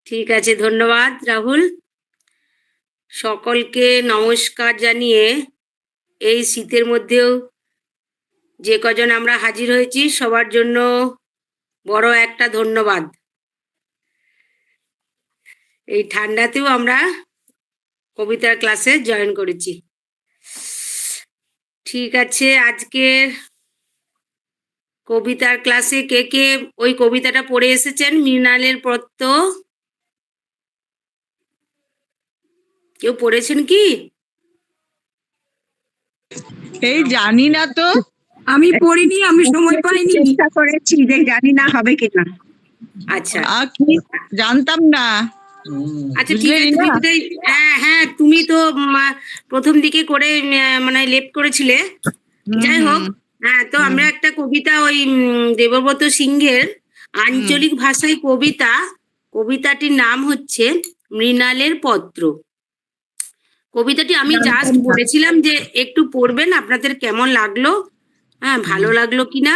ঠিক আছে, ধন্যবাদ রাহুল। সকলকে নমস্কার জানিয়ে এই শীতের মধ্যেও যে কজন আমরা হাজির হয়েছি সবার জন্য বড় একটা ধন্যবাদ। এই ঠান্ডাতেও আমরা কবিতার ক্লাসে জয়েন করেছি। ঠিক আছে, আজকের কবিতার ক্লাসে কে কে ওই কবিতাটা পড়ে এসেছেন? মৃণালের পত্র কেউ পড়েছেন কি? এই জানি না তো, আমি পড়িনি, আমি সময় পাইনি, চেষ্টা করেছি যে জানি না হবে কিনা। আচ্ছা কি জানতাম না। আচ্ছা ঠিক আছে, তুমি বোধহয় হ্যাঁ তুমি তো প্রথম দিকে করে মানে লেট করেছিলে। যাই হোক, হ্যাঁ তো আমরা একটা কবিতা ওই দেবব্রত সিংহের আঞ্চলিক ভাষায় কবিতাটির নাম হচ্ছে মৃণালের পত্র। কবিতাটি আমি জাস্ট বলেছিলাম যে একটু পড়বেন, আপনাদের কেমন লাগলো, হ্যাঁ ভালো লাগলো কিনা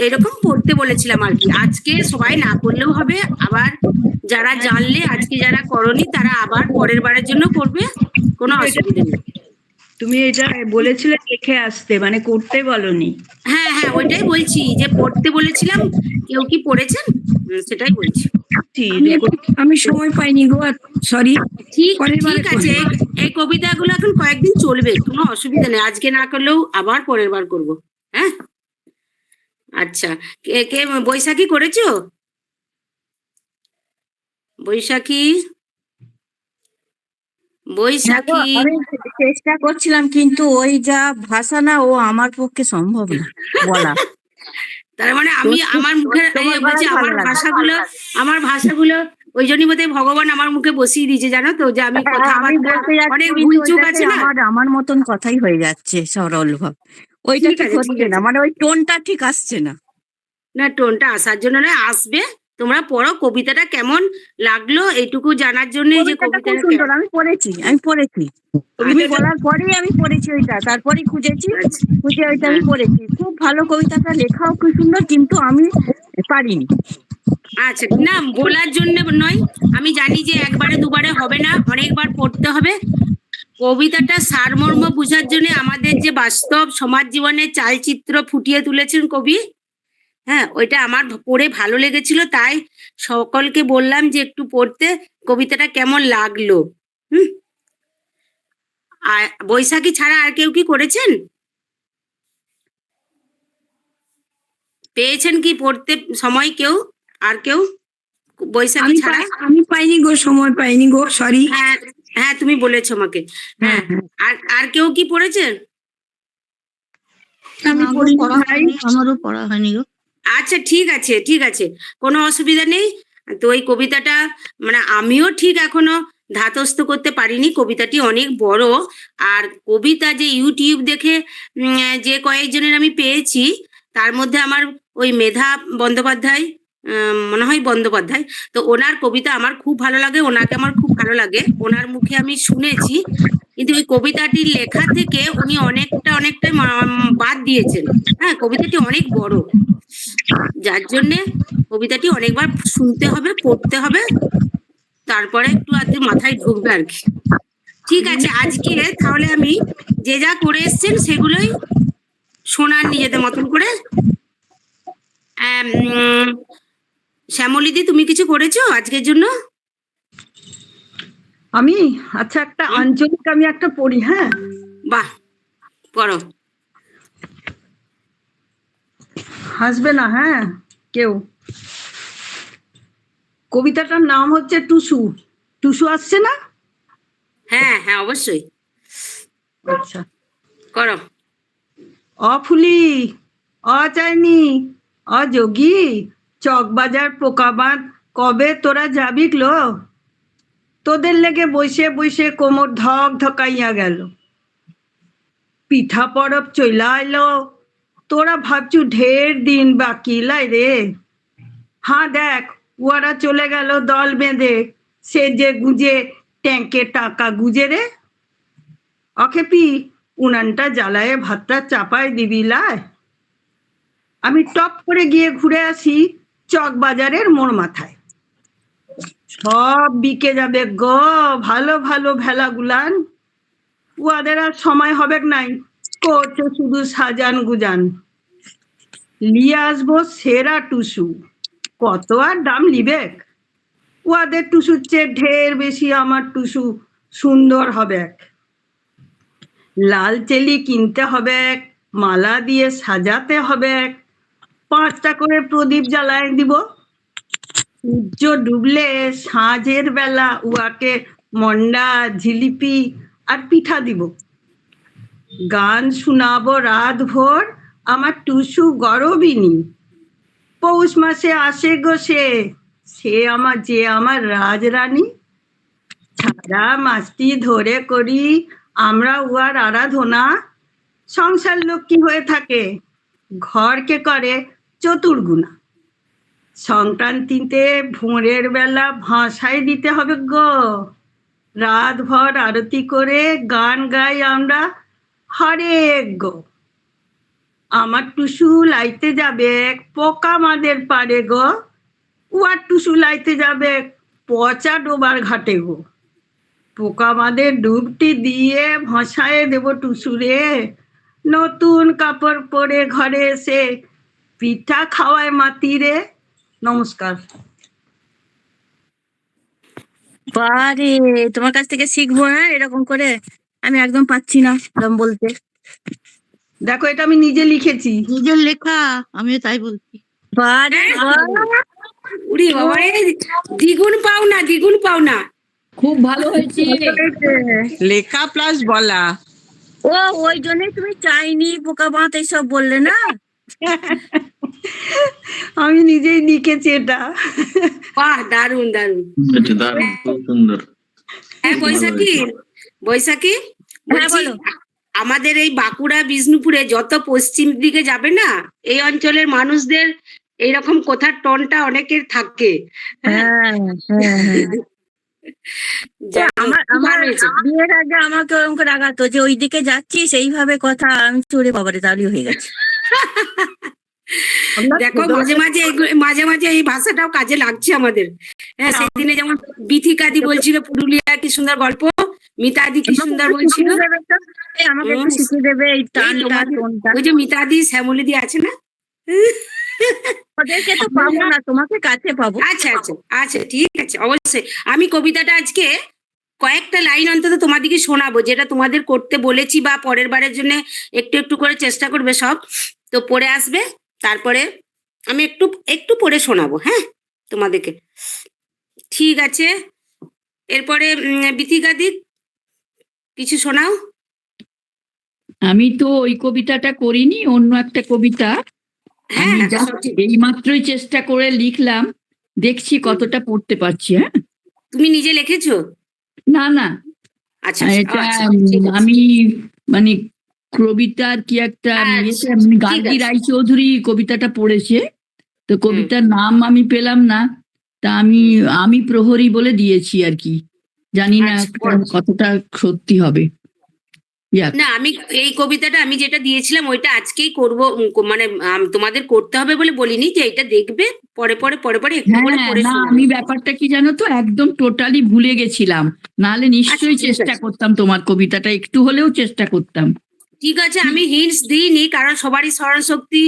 এরকম পড়তে বলেছিলাম আর কি। আজকে সবাই না করলেও হবে, আবার যারা জানলে আজকে যারা করনি তারা আবার পরের বারের জন্য করবে, কোনো অসুবিধা নেই। তুমি এটা বলেছিলে লিখে আসতে, মানে করতে বলনি। হ্যাঁ হ্যাঁ ওইটাই বলছি যে পড়তে বলেছিলাম, কেউ কি পড়েছেন সেটাই বলছি। আমি সময় পাইনি গো, সরি। ঠিক আছে, এই কবিতাগুলো এখন কয়েকদিন চলবে, কোনো অসুবিধা নেই, আজকে না করলেও আবার পরের বার করবো। হ্যাঁ আচ্ছা, কে কে বৈশাখী করেছো? বৈশাখী আমি চেষ্টা করছিলাম, কিন্তু ওই যা ভাষা না, ও আমার পক্ষে সম্ভব না বলা। তার মানে আমি আমার মুখে বলছি, আমার ভাষাগুলো ওই জন্যই বোধহয় ভগবান আমার মুখে বসিয়ে দিয়েছে, জানো তো, যে আমি কথাবার্তা অনেক ভুল চুক আছে না, আমার মতন কথাই হয়ে যাচ্ছে সরল ভাব। ওইটা ঠিক হচ্ছে না, মানে ওই টোনটা ঠিক আসছে না। না টোনটা আসার জন্য না, আসবে। তোমরা পড়ো, কবিতাটা কেমন লাগলো এইটুকু জানার জন্য, যে কবিতাটা সুন্দর, আমি পড়েছি তুমি বলার পরেই আমি পড়েছি ওইটা, তারপরেই খুঁজে ওইটা আমি পড়েছি। খুব ভালো কবিতাটা, লেখাও খুব সুন্দর, কিন্তু আমি পারিনি। আচ্ছা না, বলার জন্য নয়, আমি জানি যে একবারে দুবারে হবে না, অনেকবার পড়তে হবে। কবিতাটা সারমর্ম বোঝার জন্য আমাদের যে বাস্তব সমাজ জীবনের চালচিত্র ফুটিয়ে তুলেছেন কবি, হ্যাঁ ওইটা আমার পড়ে ভালো লেগেছিল, তাই সকলকে বললাম যে একটু পড়তে, কবিতাটা কেমন লাগলো। আর বৈশাখী ছাড়া আর কেউ কি করেছেন? পেয়েছেন কি পড়তে সময় কেউ? আর কেউ বৈশাখী ছাড়া? আমি পাইনি গো, সময় পাইনি গো, সরি। হ্যাঁ হ্যাঁ তুমি বলেছো আমাকে। হ্যাঁ আর কেউ কি পড়েছেন? আমারও পড়া হয়নি গো। আচ্ছা ঠিক আছে, কোনো অসুবিধা নেই। তো ওই কবিতাটা মানে আমিও ঠিক এখনো ধাতস্থ করতে পারিনি, কবিতাটি অনেক বড়। আর কবিতা যে ইউটিউব দেখে যে কয়েকজনের আমি পেয়েছি, তার মধ্যে আমার ওই মেধা বন্দ্যোপাধ্যায়, মনে হয় বন্দ্যোপাধ্যায়, তো ওনার কবিতা আমার খুব ভালো লাগে, ওনাকে আমার খুব ভালো লাগে, ওনার মুখে আমি শুনেছি। কিন্তু ওই কবিতাটির লেখা থেকে উনি অনেকটাই বাদ দিয়েছেন। হ্যাঁ কবিতাটি অনেক বড়, যার জন্যে কবিতাটি অনেকবার শুনতে হবে, পড়তে হবে, তারপরে একটু আধটু মাথায় ঢুকবে আর কি। ঠিক আছে, আজকে তাহলে আমি যে যা করে এসছেন সেগুলোই শোনার নিজেদের মতন করে। শ্যামলিদি, তুমি কিছু করেছো আজকের জন্য? আমি আচ্ছা একটা আঞ্চলিক আমি একটা পড়ি। হ্যাঁ বাহ, পড়ো। হাসবে না হ্যাঁ কেউ। কবিতাটার নাম হচ্ছে টুসু। টুসু আসছে না? হ্যাঁ হ্যাঁ অবশ্যই, আচ্ছা করো। অফুলি, অচাইনি, অযোগী, চকবাজার পোকাবাঁধ, কবে তোরা যাবি লো? তোদের লেগে বসে বসে কোমর ধক ধকাইয়া গেল। পিঠা পরব চইলা এলো, তোরা ভাবছু ঢের দিন বাকি লাই রে। হ্যাঁ দেখ, ওরা চলে গেল দল বেঁধে, সেজে গুজে ট্যাঙ্কে টাকা গুজে রে। অখেপি, উনানটা জ্বালায়ে ভাতটা চাপায় দিবি লাই। আমি টপ করে গিয়ে ঘুরে আসি চক বাজারের মোড় মাথায়। সব বিকে যাবে গো, ভালো ভালো ভেলাগুলান। উহাদের আর সময় হবে নাই, করছে শুধু সাজান গুজান। লিয়ে আসবো সেরা টুসু, কত আর দাম লিবেক। উহাদের টুসুর চেয়ে ঢের বেশি আমার টুসু সুন্দর হবে। লাল চেলি কিনতে হবে, মালা দিয়ে সাজাতে হবে, 5টা করে প্রদীপ জ্বালায় দিব। সূর্য ডুবলে সাঁঝের বেলা উহাকে মন্ডা, জিলিপি আর পিঠা দিব। গান শোনাবো রাত ভোর, আমার টুসু গরবিনী। পৌষ মাসে আসে গো সে, আমার রাজরানী। ছাড়া মাছটি ধরে করি আমরা উহার আরাধনা। সংসার লক্ষ্মী হয়ে থাকে, ঘরকে করে চতুর্গুণা। সংক্রান্তিতে ভোরের বেলা ভাসাই দিতে হবে গো, রাত ভর আরতি করে গান গাই আমরা হরেক গো। আমার টুসু লাইতে যাবে পোকা মাদের পারে গো, উয়ার টুসু লাইতে যাবে পচা ডোবার ঘাটে গো। পোকা মাদের ডুবটি দিয়ে ভাসায় দেব টুসুরে, নতুন কাপড় পরে ঘরে এসে পিঠা খাওয়ায় মাতিরে। নমস্কার। বারে, তোমার কাছ থেকে শিখবো। হ্যাঁ, এরকম করে আমি একদম পাচ্ছি না এরকম বলতে। দেখো, এটা আমি নিজে লিখেছি। নিজের লেখা, আমিও তাই বলছি। বারে বাহ! উড়ি বাবা রে, দ্বিগুণ পাওনা, দ্বিগুণ পাওনা। খুব ভালো হয়েছে। লেখা প্লাস বলা। ও, ওই জন্যই তুমি চাইনি পোকা বাঁধ এইসব বললে না? আমি নিজেই লিখেছি এটা। বাহ, দারুণ দারুণ। এটা দারুণ, খুব সুন্দর। হ্যাঁ বৈশাখী, বৈশাখী হ্যাঁ, বলছি, বলো। আমাদের এই বাঁকুড়া বিষ্ণুপুরে যত পশ্চিম দিকে যাবে না, এই অঞ্চলের মানুষদের এইরকম কথার টনটা অনেকের থাকে। হ্যাঁ, হ্যাঁ, হ্যাঁ, হ্যাঁ। যাক, আমার খুব আমার ভালো হয়েছে। বিয়ের আগে আমাকে ওরকম করে রাগাতো যে ওইদিকে যাচ্ছিস এইভাবে কথা। আমি চড়ে বাবারে, তাহলেই হয়ে গেছে। দেখো, মাঝে মাঝে এই ভাষাটাও কাজে লাগছে আমাদের। হ্যাঁ, সেদিনে যেমন বিথিকাদি বলছিল পুরুলিয়া কি সুন্দর গল্প, মিতাদি কি সুন্দর বলছিল। শিখিয়ে দেবে তো? আমাকে একটু হুম, শিখিয়ে দেবে এই এই টানটা, তোমাদের টোনটা। ওই যে মিতাদি শ্যামলিদি আছে না। ওদেরকে তো পাবো না, তোমাকে কাছে পাবো। আচ্ছা আচ্ছা আচ্ছা, ঠিক আছে, অবশ্যই। আমি কবিতাটা আজকে কয়েকটা লাইন অন্তত তোমাদেরকে শোনাবো, যেটা তোমাদের করতে বলেছি, বা পরের বারের জন্য একটু একটু করে চেষ্টা করবে সব, তো পড়ে আসবে। তারপরে আমি একটু একটু পড়ে শোনাবো, হ্যাঁ, তোমাদেরকে। ঠিক আছে, এরপরে বিথিকাদি কিছু শোনাও। আমি তো ওই কবিতাটা করিনি, অন্য একটা কবিতা। হ্যাঁ আমি হ্যাঁ, just সব ঠিক। এই মাত্রই চেষ্টা করে লিখলাম, দেখছি কতটা পড়তে পারছি। হ্যাঁ, তুমি নিজে লিখেছো? না না, আচ্ছা এটা আচ্ছা, ঠিক আছে। আমি মানে কবিতার কি একটা আচ্ছা, ঠিক গান্ধী আছে। রায়চৌধুরী কবিতাটা পড়েছে, তো হুম, কবিতার নাম আমি পেলাম না, তা আমি প্রহরী বলে দিয়েছি আর কি। জানি না আচ্ছা, পড়ো। কতটা সত্যি হবে। যাক, না, আমি এই কবিতাটা আমি যেটা দিয়েছিলাম ওইটা আজকেই করব, মানে তোমাদের করতে হবে বলে বলিনি, যে এটা দেখবে, পরে পরে পরে পরে একটু করে হ্যাঁ, পড়ে না শোনাবে। আমি ব্যাপারটা কি জানো তো, একদম টোটালি ভুলে গেছিলাম, নাহলে আচ্ছা, নিশ্চয়ই ঠিক চেষ্টা আছে, করতাম, তোমার কবিতাটা একটু হলেও চেষ্টা করতাম। ঠিক আছে। আমি হিন্টস দিইনি, কারণ সবারই স্মরণ শক্তি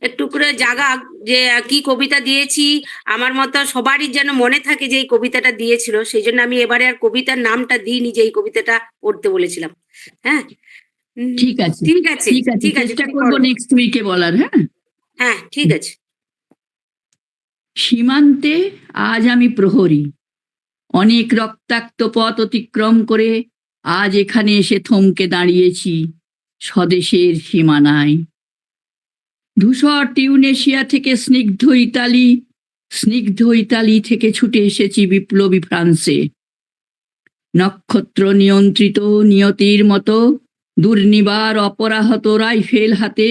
একটু করে জাগা, যে কি কবিতা দিয়েছি, আমার মতো সবারই যেন মনে থাকে যে এই কবিতাটা দিয়েছিল। সেই জন্য আমি এবারে আর কবিতার নামটা দিইনি, যে এই কবিতাটা পড়তে বলেছিলাম। হ্যাঁ, ঠিক আছে, ঠিক আছে, ঠিক আছে, ঠিক আছে, চেষ্টা তুমি করবো করো। নেক্সট উইকে বলার। হ্যাঁ, হ্যাঁ, ঠিক আছে। সীমান্তে আজ আমি প্রহরী, অনেক রক্তাক্ত পথ অতিক্রম করে আজ এখানে এসে থমকে দাঁড়িয়েছি স্বদেশের সীমানায়। ধূসর টিউনেশিয়া থেকে স্নিগ্ধ ইতালি থেকে ছুটে এসেছি বিপ্লবী ফ্রান্সে। নক্ষত্র নিয়ন্ত্রিত নিয়তির মতো দুর্নিবার অপরাহত রাইফেল হাতে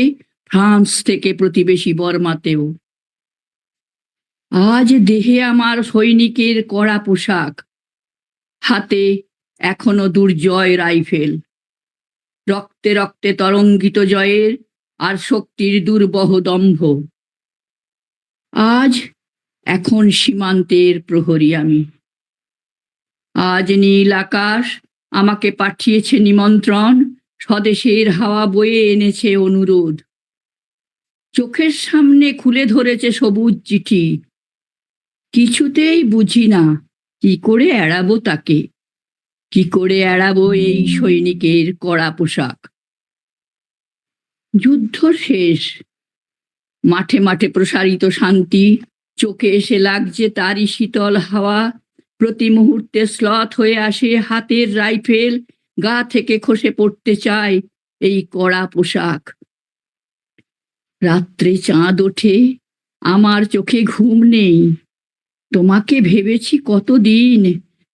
ফ্রান্স থেকে প্রতিবেশী বর্মাতেও। আজ দেহে আমার সৈনিকের কড়া পোশাক, হাতে এখনো দুর্জয় রাইফেল। রক্তে রক্তে তরঙ্গিত জয়ের আর শক্তির দুর্বহ দম্ভ। আজ এখন সীমান্তের প্রহরী আমি। আজ নীল আকাশ আমাকে পাঠিয়েছে নিমন্ত্রণ, স্বদেশের হাওয়া বয়ে এনেছে অনুরোধ। চোখের সামনে খুলে ধরেছে সবুজ চিঠি, কিছুতেই বুঝি না কি করে এড়াবো তাকে, কি করে এড়াবো এই সৈনিকের কড়া পোশাক। যুদ্ধ শেষ, মাঠে মাঠে প্রসারিত শান্তি, চোখে এসে লাগছে তারই শীতল হাওয়া। প্রতি মুহূর্তে স্লথ হয়ে আসে হাতের রাইফেল, গা থেকে খসে পড়তে চায় এই কড়া পোশাক। রাত্রে চাঁদ ওঠে, আমার চোখে ঘুম নেই। তোমাকে ভেবেছি কতদিন,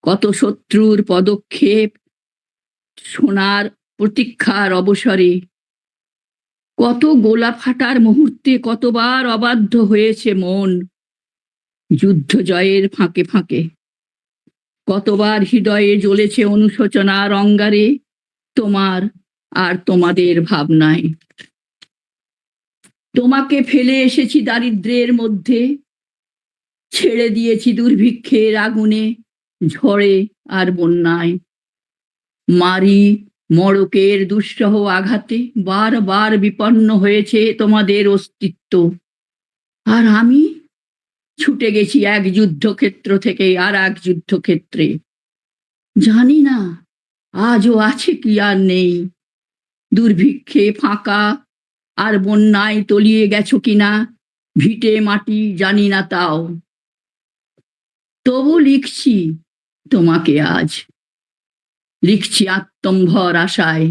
কত শত্রুর পদক্ষেপ, সোনার প্রতীক্ষার অবসরে। কত গোলা ফাটার মুহূর্তে কতবার অবাধ্য হয়েছে মন, যুদ্ধ জয়ের ফাঁকে ফাঁকে। কতবার হৃদয়ে জ্বলেছে অনুশোচনার অঙ্গারে, তোমার আর তোমাদের ভাবনায়। তোমাকে ফেলে এসেছি দারিদ্র্যের মধ্যে, ছেড়ে দিয়েছি দুর্ভিক্ষের আগুনে, ঝড়ে আর বন্যায়। মারি মড়কের দুঃসহ আঘাতে বারবার বিপন্ন হয়েছে তোমাদের অস্তিত্ব। আর আমি ছুটে গেছি এক যুদ্ধক্ষেত্র থেকে আর এক যুদ্ধক্ষেত্রে। জানি না আজও আছে কি আর নেই, দুর্ভিক্ষে ফাঁকা আর বন্যায় তলিয়ে গেছো কিনা ভিটে মাটি জানি না তাও। তবু লিখছি তোমাকে আজ, লিখছি আত্মম্ভর আশায়।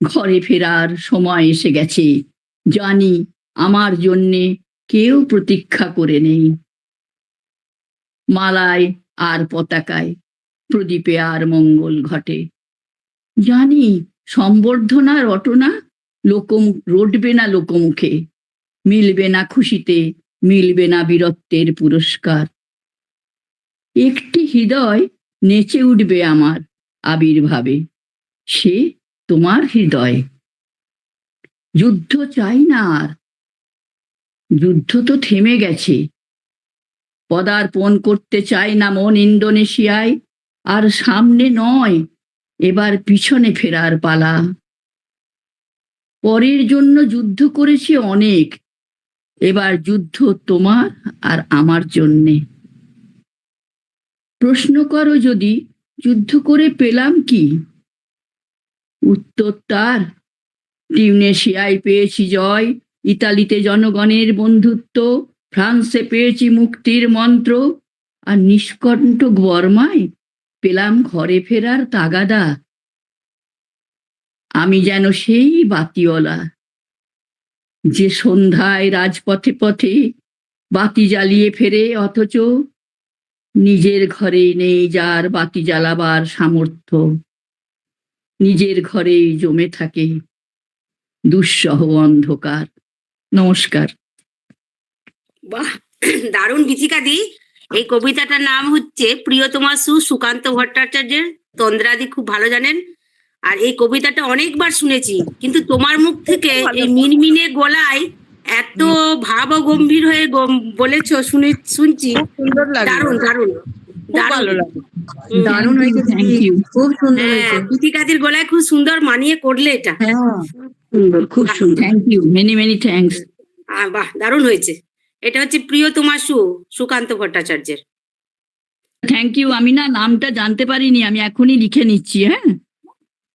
ঘরে ফেরার সময় এসে গেছে, জানি আমার জন্যে কেউ প্রতীক্ষা করে নেই। মালায় আর পতাকায়, প্রদীপে আর মঙ্গল ঘটে। জানি সম্বর্ধনা রটনা রটবে না লোকমুখে, মিলবে না খুশিতে, মিলবে না বীরত্বের পুরস্কার। একটি হৃদয় নেচে উঠবে আমার আবির্ভাবে, সে তোমার হৃদয়। যুদ্ধ চাই না আর, যুদ্ধ তো থেমে গেছে। পদার্পণ করতে চাই না মন ইন্দোনেশিয়ায়, আর সামনে নয় এবার পিছনে ফেরার পালা। পরের জন্য যুদ্ধ করেছি অনেক, এবার যুদ্ধ তোমার আর আমার জন্যে। প্রশ্ন করো যদি যুদ্ধ করে পেলাম কি, উত্তর তার টিউনেশিয়ায় পেয়েছি জয়, ইতালিতে জনগণের বন্ধুত্ব, ফ্রান্সে পেয়েছি মুক্তির মন্ত্র, আর নিষ্কণ্টক বর্মায় পেলাম ঘরে ফেরার তাগাদা। আমি যেন সেই বাতিওয়ালা, যে সন্ধ্যায় রাজপথে পথে বাতি জ্বালিয়ে ফেরে, অথচ নিজের ঘরেই নেই যার বাতি জ্বালাবার সামর্থ্য। নিজের ঘরেই জমে থাকে দুঃসহ অন্ধকার। নমস্কার। বাহ, দারুণ গীতিকাদি। এই কবিতাটার নাম হচ্ছে প্রিয়তমা সু, সুকান্ত ভট্টাচার্যের। তন্দ্রাদি খুব ভালো জানেন। আর এই কবিতাটা অনেকবার শুনেছি, কিন্তু তোমার মুখ থেকে এই মিনমিনে গলায় এত ভাব গম্ভীর হয়ে বলেছো, শুনছি। সুন্দর লাগলো, দারুণ দারুণ খুব ভালো লাগলো। দারুণ হয়েছে থ্যাংক দিদি, ইউ। খুব সুন্দর হ্যাঁ, হয়েছে। গীতিকাদির গলায় খুব সুন্দর মানিয়ে করলে এটা। হ্যাঁ, সুন্দর, খুব সুন্দর। Thank you, many many thanks. বাহ, দারুণ হয়েছে। এটা হচ্ছে প্রিয়তমা সু, সুকান্ত ভট্টাচার্যের। Thank you. আমি না নামটা জানতে পারিনি, আমি এখনই লিখে নিচ্ছি। হ্যাঁ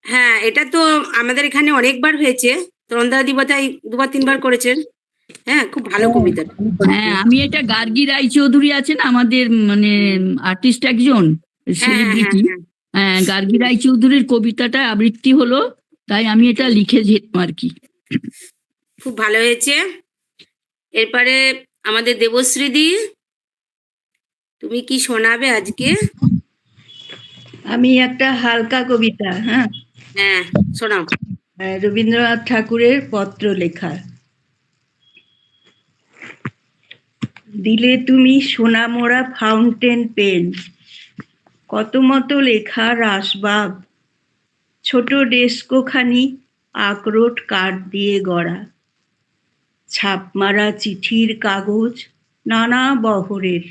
হ্যাঁ, এটা তো আমাদের এখানে অনেকবার হয়েছে। তন্দ্রাদি বোধহয় 2-3 বার করেছেন। হ্যাঁ, খুব ভালো কবিতা। হ্যাঁ, আমি এটা গার্গী রায়চৌধুরী আছেন আমাদের মানে আর্টিস্ট একজন, হ্যাঁ হ্যাঁ সেলিব্রিটি। হ্যাঁ হ্যাঁ, গার্গী রায়চৌধুরীর কবিতাটা আবৃত্তি হলো, তাই আমি এটা লিখে যেতাম আর কি। খুব ভালো হয়েছে। এরপরে আমাদের দেবশ্রীদি, তুমি কি শোনাবে আজকে? আমি একটা হালকা কবিতা, হ্যাঁ, হ্যাঁ, শোনাও। রবীন্দ্রনাথ ঠাকুরের পত্র লেখা। দিলে তুমি সোনা মোড়া ফাউন্টেন পেন, কত মতো লেখার আসবাব, ছোট ডেস্কোখানি আখরোট কাঠ দিয়ে গড়া, ছাপ মারা চিঠির কাগজ নানা বহরের,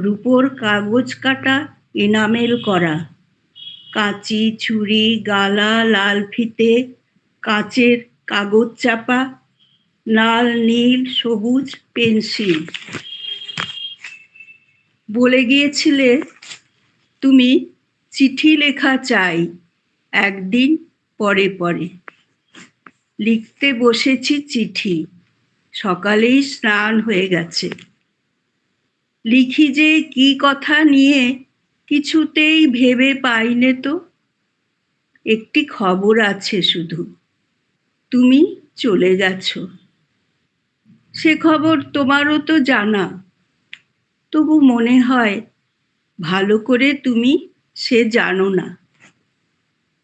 রূপোর কাগজ কাটা এনামেল করা, কাঁচি, ছুরি, গালা, লাল ফিতে, কাঁচের কাগজ চাপা, লাল, নীল, সবুজ পেন্সিল। বলে গিয়েছিলে তুমি চিঠি লেখা চাই একদিন পরে পরে। লিখতে বসেছি চিঠি, সকালেই স্নান হয়ে গেছে। লিখি যে কি কথা নিয়ে কিছুতেই ভেবে পাইনে তো। একটি খবর আছে শুধু, তুমি চলে গেছো। সে খবর তোমারও তো জানা, তবু মনে হয় ভালো করে তুমি সে জানো না।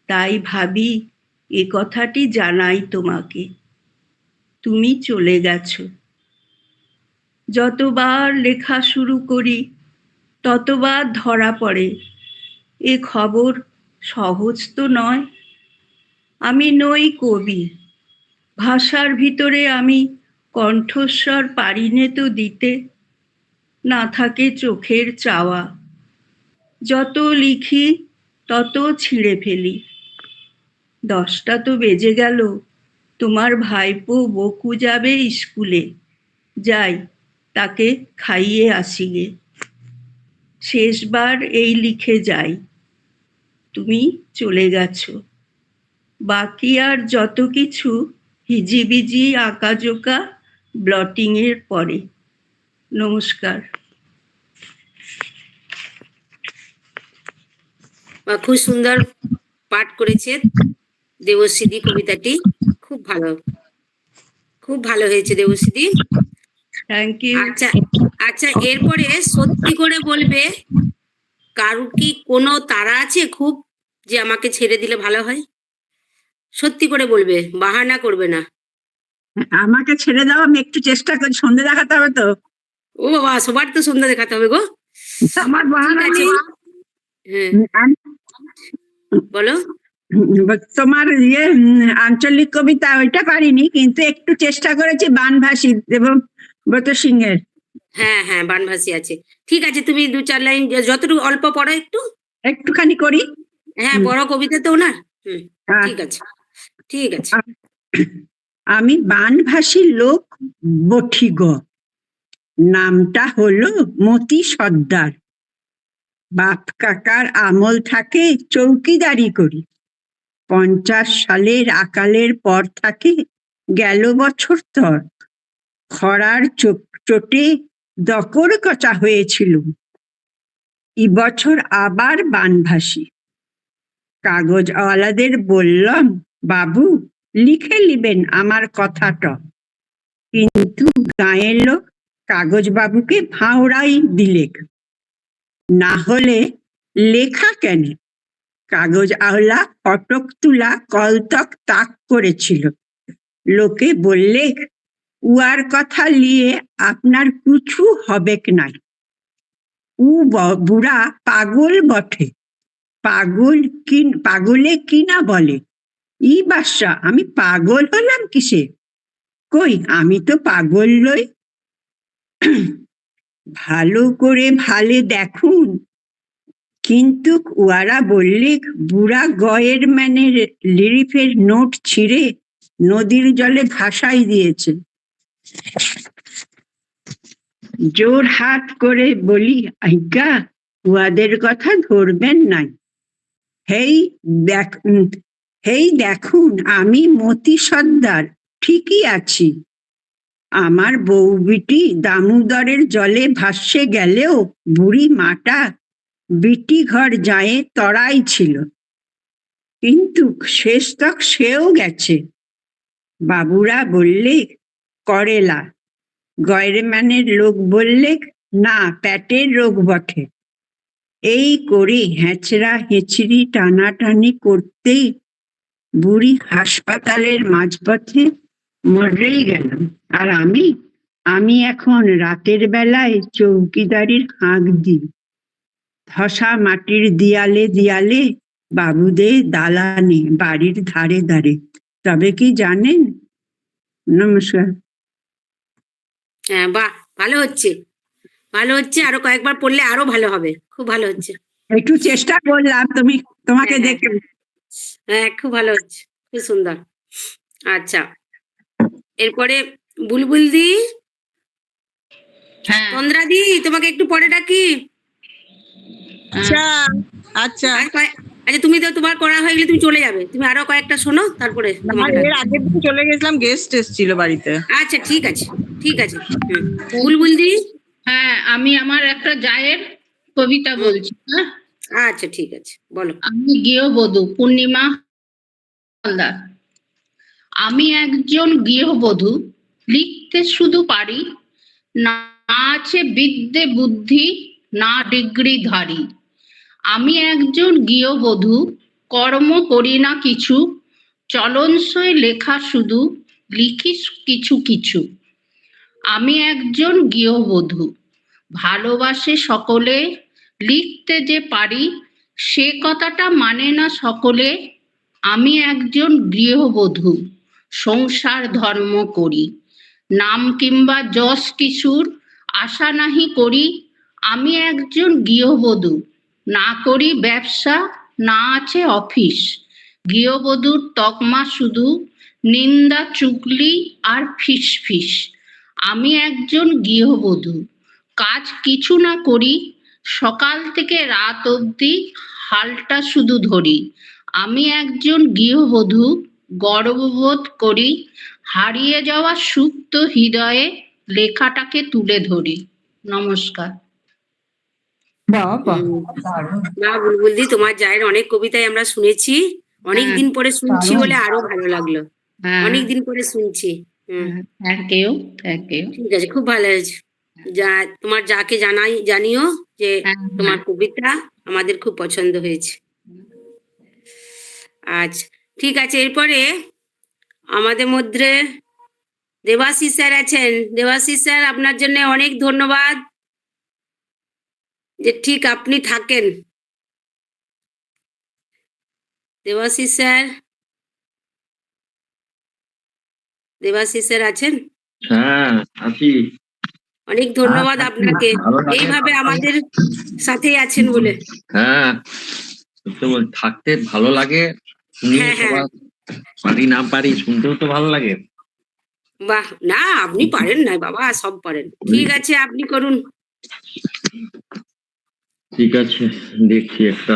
তাই ভাবি এ কথাটি জানাই তোমাকে, তুমি চলে গেছো। যতবার লেখা শুরু করি ততবার ধরা পড়ে এ খবর সহজ তো নয়। আমি নই কবি, ভাষার ভিতরে আমি কণ্ঠস্বর পারিনে তো দিতে। না থাকে চোখের চাওয়া, যত লিখি তত ছিঁড়ে ফেলি। 10টা তো বেজে গেল, তোমার ভাইপো বকু যাবে স্কুলে। যাই, তাকে খাইয়ে আসি গে। শেষবার এই লিখে যাই, তুমি চলে গেছো। বাকি আর যত কিছু হিজিবিজি আঁকাজোকা ব্লটিংয়ের পরে। নমস্কার। বা খুব সুন্দর পাঠ করেছে দেবশ্রীদি কবিতাটি। খুব ভালো, খুব ভালো হয়েছে দেবশ্রীদি। Thank you. আচ্ছা আচ্ছা, এরপরে সত্যি করে বলবে, কারু কি কোনো তাড়া আছে খুব, যে আমাকে ছেড়ে দিলে ভালো হয়? সত্যি করে বলবে, বাহানা করবে না। আমাকে ছেড়ে দাও, আমি একটু চেষ্টা করি। সন্ধে দেখাতে হবে তো। ও বাবা, সবার তো সন্ধ্যা দেখাতে হবে গো। আমার বাহানা ঠিক আছে। নেই। হ্যাঁ, বলো। তোমার আঞ্চলিক কবিতা ওইটা পারিনি, কিন্তু একটু চেষ্টা করেছি বানভাসী এবং ব্রত সিংহের। হ্যাঁ হ্যাঁ, বানভাসী আছে। ঠিক আছে, তুমি 2-4 লাইন যতটুকু অল্প পড়ো একটু। একটুখানি করি। হ্যাঁ, বড় কবিতা তো ওনার। আহ, ঠিক আছে, ঠিক আছে। আমি বানভাসী লোক বঠি গো, নামটা হলো মতি সর্দার। বাপ কাকার আমল থাকে চৌকিদারি করি। 50 সালের আকালের পর থাকে গেল বছর তর। খরার চোটে দকর কচা হয়েছিল, এবছর আবার বানভাসী। কাগজওয়ালাদের বললাম, বাবু লিখে নিবেন আমার কথাটা। কিন্তু গাঁয়ের লোক কাগজ বাবুকে ভাঁওড়াই দিলেক। না হলে লেখা কেন? কাগজ আওলা ফটক তুলা কলতক তাক করেছিল। লোকে বললে, উয়ার কথা লিয়ে আপনার কিছু হবেক নাই। উ বুড়া পাগল বটে। পাগলে কি না বলে। ই বাদশা, আমি পাগল হলাম কিসে? কই, আমি তো পাগল লই। ভালো করে ভালে দেখুন। কিন্তু উয়ারা বললে, বুড়া গয়ের ম্যানের লিরিফের নোট ছিঁড়ে নদীর জলে ভাসাই দিয়েছে। জোর হাত করে বলি, আজ্ঞা উহাদের কথা ধরবেন নাই। হেই দেখুন, আমি মতি সর্দার ঠিকই আছি। আমার বউ বিটি দামোদরের জলে ভাসে গেলেও বুড়ি মাটা বিটি ঘর যায় তরাই ছিল। কিন্তু শেষ তক সেও গেছে। বাবুরা বললে করেলা, গয়রেম্যানের লোক বললে না, পেটের রোগ বটে। এই করে হ্যাঁচড়া হেঁচড়ি টানাটানি করতেই বুড়ি হাসপাতালের মাঝপথে মরেই গেল। আর আমি এখন রাতের বেলায় চৌকিদারির হাঁক দিই। ধসা মাটির দিয়ালে দিয়ালে, বাবুদের দালানে, বাড়ির ধারে ধারে। তবে কি জানেন? নমস্কার। হ্যাঁ, বাহ, ভালো হচ্ছে, ভালো হচ্ছে। আরো কয়েকবার পড়লে আরো ভালো হবে। খুব ভালো হচ্ছে। একটু চেষ্টা করলাম তোমাকে হ্যাঁ, হ্যাঁ, দেখে। হ্যাঁ, খুব ভালো হচ্ছে, খুব সুন্দর। আচ্ছা, এরপরে বুলবুল দি, হ্যাঁ তন্দ্রা দি, তোমাকে একটু পরে ডাকি। আচ্ছা আচ্ছা। আচ্ছা, তুমি তো তোমার করা হয়ে গেলে তুমি চলে যাবে, তুমি আরো কয়েকটা শোনো, তারপরে তোমাকে এর ডাকি। আগের দিন চলে গেছিলাম, গেস্ট এসেছিল বাড়িতে। আচ্ছা, ঠিক আছে, ঠিক আছে। বুলবুল দি। হ্যাঁ, আমি আমার একটা জায়ের কবিতা বলছি। হ্যাঁ, আচ্ছা, ঠিক আছে, বলো। আমি গৃহবধূ, পূর্ণিমা হালদার। আমি একজন গৃহবধূ, লিখতে শুধু পারি, না আছে বিদ্যে বুদ্ধি, না ডিগ্রিধারী। আমি একজন গৃহবধূ, কর্ম করি না কিছু, চলনসই লেখা শুধু, লিখি কিছু কিছু। আমি একজন গৃহবধূ, ভালোবাসে সকলে, লিখতে যে পারি সে কথাটা মানে না সকলে। আমি একজন গৃহবধূ, সংসার ধর্ম করি, নাম কিংবা যশ কিছুর আশা নাহি করি। আমি একজন গৃহবধূ, না করি ব্যবসা, না আছে অফিস। গৃহবধূর তকমা শুধু নিন্দা চুগলি আর ফিসফিস। আমি একজন গৃহবধূ, কাজ কিছু না করি, সকাল থেকে রাত অবধি হালটা শুধু ধরি। আমি একজন গৃহবধূ, গর্ববোধ করি, হারিয়ে যাওয়া সুপ্ত হৃদয়ে লেখাটাকে তুলে ধরি। নমস্কার। বাবা, না বুলবুল দি, তোমার জায়ের অনেক কবিতাই আমরা শুনেছি, অনেক দিন পরে শুনছি বলে আরো ভালো লাগলো। অনেক দিন পরে শুনছি। Thank you, thank you. ঠিক আছে, খুব ভালো হয়েছে। যা তোমার যাকে জানিও যে তোমার কবিতা আমাদের খুব পছন্দ হয়েছে। আচ্ছা, ঠিক আছে, এরপরে আমাদের মধ্যে দেবাশিস স্যার আছেন। দেবাশিস স্যার, আপনার জন্য অনেক ধন্যবাদ যে ঠিক আপনি থাকেন। দেবাশিস স্যার, দেবাশিস স্যার আছেন? হ্যাঁ, আছি। অনেক ধন্যবাদ আপনাকে, ভালো লাগে। এইভাবে আমাদের সাথেই আছেন বলে। হ্যাঁ, সত্যি থাকতে ভালো লাগে। শুনি হ্যাঁ, হ্যাঁ, সবার, পারি না পারি শুনতেও তো ভালো লাগে। বাহ, না আপনি পারেন না বাবা, সব পারেন। ঠিক আছে, আপনি করুন। ঠিক আছে, দেখছি একটা।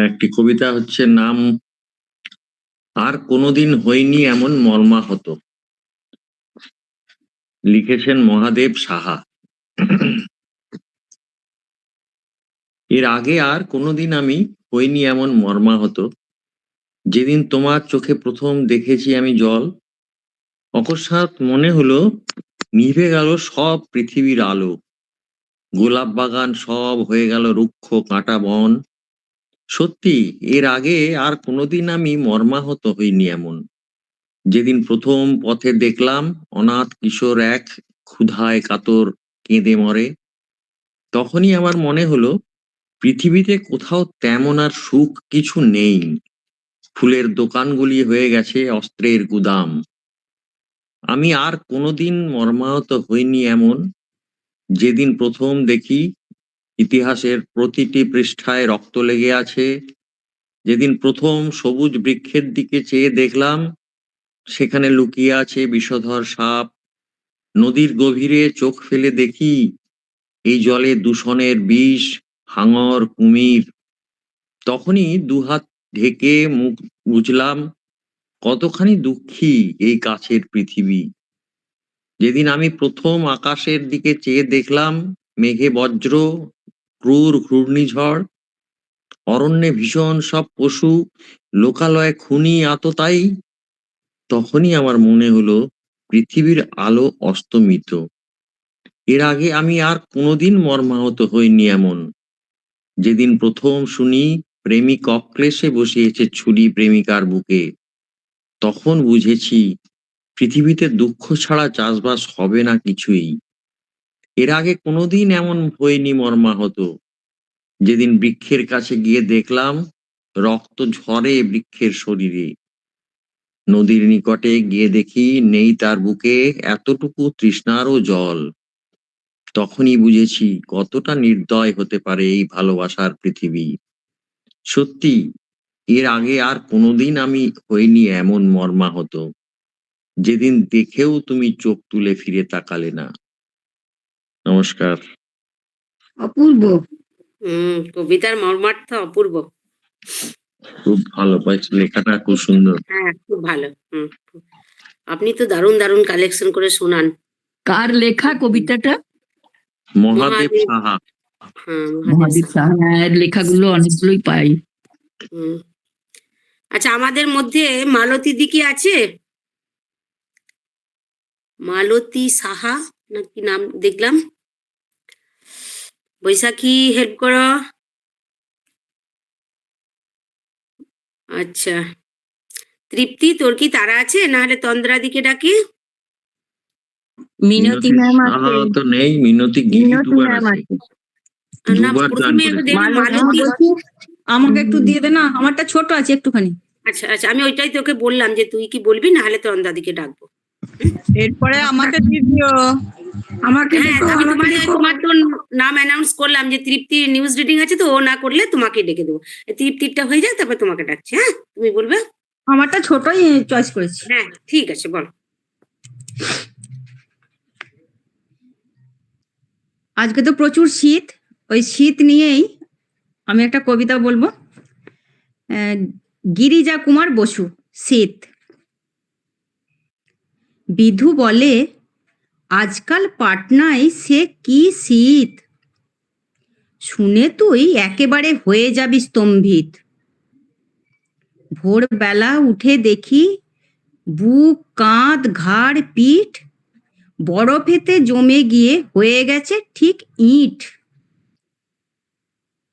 একটি কবিতা হচ্ছে, নাম আর কোনোদিন হয়নি এমন মর্মাহত। লিখেছেন মহাদেব সাহা। এর আগে আর কোনোদিন আমি হইনি এমন মর্মাহত, যেদিন তোমার চোখে প্রথম দেখেছি আমি জল। অকস্মাৎ মনে হলো নিভে গেল সব পৃথিবীর আলো, গোলাপ বাগান সব হয়ে গেল রুক্ষ কাঁটা বন। সত্যি, এর আগে আর কোনোদিন আমি মর্মাহত হইনি এমন, যেদিন প্রথম পথে দেখলাম অনাথ কিশোর এক ক্ষুধায় কাতর কেঁদে মরে। তখনই আমার মনে হলো পৃথিবীতে কোথাও তেমন আর সুখ কিছু নেই। ফুলের দোকানগুলি হয়ে গেছে অস্ত্রের গুদাম। আমি আর কোনোদিন মর্মাহত হইনি এমন, যেদিন প্রথম দেখি ইতিহাসের প্রতিটি পৃষ্ঠায় রক্ত লেগে আছে। যেদিন প্রথম সবুজ বৃক্ষের দিকে চেয়ে দেখলাম সেখানে লুকিয়ে আছে বিষধর সাপ। নদীর গভীরে চোখ ফেলে দেখি এই জলে দূষণের বিষ, হাঙর, কুমির। তখনই দুহাত ঢেকে মুখ বুঝলাম কতখানি দুঃখী এই কাছের পৃথিবী। যেদিন আমি প্রথম আকাশের দিকে চেয়ে দেখলাম মেঘে বজ্র, ক্রূর ঘূর্ণিঝড়, অরণ্যে ভীষণ সব পশু, লোকালয়ে খুনি আততায়ী। তখনই আমার মনে হলো পৃথিবীর আলো অস্তমিত। এর আগে আমি আর কোনোদিন মর্মাহত হইনি এমন, যেদিন প্রথম শুনি প্রেমিক অক্লেশে বসিয়েছে ছুরি প্রেমিকার বুকে। তখন বুঝেছি পৃথিবীতে দুঃখ ছাড়া চাষবাস হবে না কিছুই। এর আগে কোনোদিন এমন হইনি মর্মাহত, যেদিন বৃক্ষের কাছে গিয়ে দেখলাম রক্ত ঝরে বৃক্ষের শরীরে। নদীর নিকটে গিয়ে দেখি নেই তার বুকে এতটুকু তৃষ্ণারও জল। তখনই বুঝেছি কতটা নির্দয় হতে পারে এই ভালোবাসার পৃথিবী। সত্যি এর আগে আর কোনোদিন আমি হইনি এমন মর্মাহত, যেদিন দেখেও তুমি চোখ তুলে ফিরে তাকালে না। নমস্কার। অপূর্ব। কবিতার মর্মার্থ অপূর্ব। খুব ভালো পাইছি, লেখাটা খুব সুন্দর। হ্যাঁ, খুব ভালো। আপনি তো দারুণ দারুণ কালেকশন করে শোনান। কার লেখা কবিতাটা? মহাদেব সাহা। হ্যাঁ, মহাদেব সাহার লেখাগুলো অনেকগুলোই পাই। হুম। আচ্ছা, আমাদের মধ্যে মালতী দি কি আছে? মালতী সাহা না কি নাম দেখলাম। বৈশাখী, হেল্প করো। আচ্ছা, তৃপ্তি, তোর কি তারা আছে? নাহলে তন্দ্রাদিকে ডাকি। মিনতি ম্যাম সাহা আছে, তো নেই, মিনতি গিরি মিনতি দুবার ম্যাম আছে, আছে। না, দুবার গান প্রথমে করেছে। দেখলাম মালতী মালতী। আমাকে একটু দিয়ে দে না, আমারটা ছোট আছে একটুখানি। আচ্ছা আচ্ছা, আমি ওইটাই তোকে বললাম যে তুই কি বলবি, নাহলে তন্দ্রাদিকে ডাকবো। এরপরে আমাকে দিয়ে দিও। আমাকে হ্যাঁ, দেখো, আমি আমাকে দেখো। তোমার তো নাম অ্যানাউন্স করলাম যে তৃপ্তি নিউজ রিডিং আছে, তো ও না করলে তোমাকে ডেকে দেবো। তৃপ্তিরটা হয়ে যাক, তারপর তোমাকে ডাকছি। হ্যাঁ, তুমি বলবে। আমারটা ছোটই চয়েস করেছি। হ্যাঁ, ঠিক আছে, বল। আজকে তো প্রচুর শীত, ওই শীত নিয়েই আমি একটা কবিতা বলবো। গিরিজা কুমার বসু, শীত। বিধু বলে আজকাল পাটনায় সে কি শীত, শুনে তুই একেবারে হয়ে যাবি স্তম্ভিত। ভোরবেলা উঠে দেখি বুক, কাঁধ, ঘাড়, পিঠ বরফেতে জমে গিয়ে হয়ে গেছে ঠিক ইট।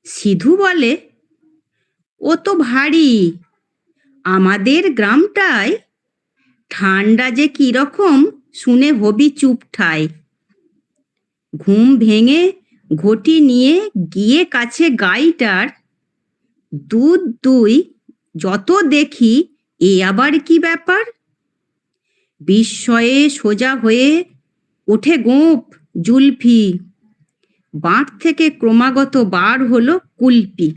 সিধু বলে ও তো ভারী, আমাদের গ্রামটায় ঠান্ডা যে কিরকম শুনে হবি চুপ ঠায়। ঘুম ভেঙে ঘটি নিয়ে গিয়ে কাছে গাইটার, দুধ দুই যত দেখি এ আবার কি ব্যাপার। বিস্ময়ে সোজা হয়ে ওঠে গোঁপ জুলফি, বাঁট থেকে ক্রমাগত বার হলো কুলপি।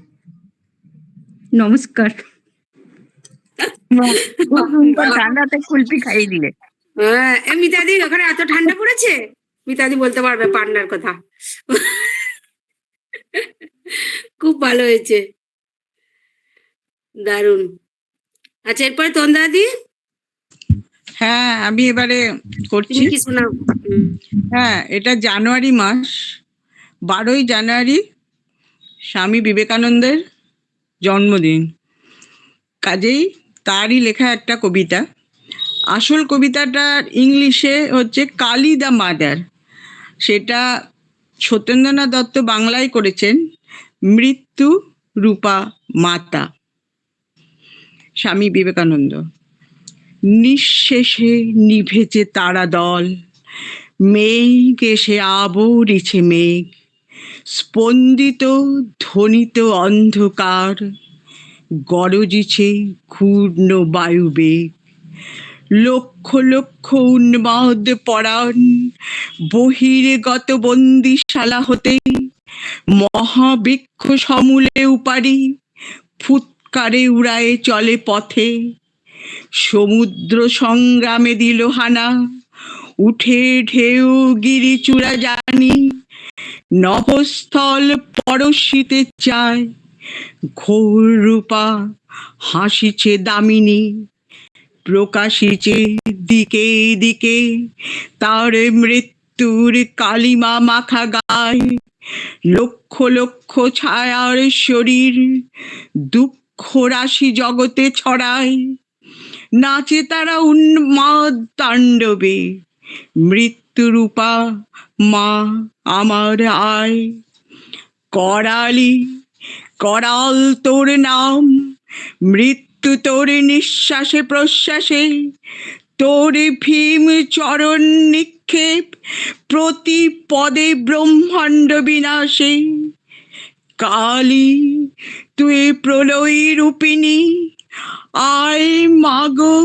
নমস্কার। ঠান্ডাতে কুলপি খাইয়ে দিলে। হ্যাঁ, মিতাদি, ওখানে এত ঠান্ডা পড়েছে? মিতাদি বলতে পারবে পান্নার কথা। খুব ভালো হয়েছে, দারুণ। আচ্ছা, এরপরে তন্দ্রাদি, হ্যাঁ, আমি এবারে করছি। তুমি কি শোনাও? হ্যাঁ, এটা জানুয়ারি মাস, 12ই জানুয়ারি স্বামী বিবেকানন্দের জন্মদিন, কাজেই তারই লেখা একটা কবিতা। আসল কবিতাটার ইংলিশে হচ্ছে কালী দ্য মাদার, সেটা সত্যেন্দ্রনাথ দত্ত বাংলায় করেছেন মৃত্যু রূপা মাতা। স্বামী বিবেকানন্দ। নিঃশেষে নিভেছে তারা দল, মেঘ এসে আবরিছে মেঘ, স্পন্দিত ধ্বনিত অন্ধকার, গরজিছে ঘূর্ণ বায়ুবেগ। লক্ষ লক্ষ উন্মাদ পরাণ বহির্গত বন্দিশালা হতে, মহাবৃক্ষ সমূলে উপারি ফুৎকারে উড়ায়ে চলে পথে। সমুদ্র সংগ্রামে দিল হানা, উঠে ঢেউ গিরিচূড়া জানি, নভস্থল পরশিতে চায়, ঘোর রূপা হাসিছে দামিনী, প্রকাশিছে দিকে দিকে তার মৃত্যুর কালিমা মাখা গায়। লক্ষ লক্ষ ছায়ার শরীর দুঃখ রাশি জগতে ছড়ায়, নাচে তারা উন্মাদ তাণ্ডবে, মৃত্যুরূপা মা আমার আয়। করালি করাল তোর নাম, মৃত্যু তোর নিঃশ্বাসে প্রশ্বাসে, তোর ভীম চরণ নিক্ষেপ প্রতি পদে ব্রহ্মাণ্ড বিনাশে। কালী তুই প্রলয় রূপিণী, আয় মাগো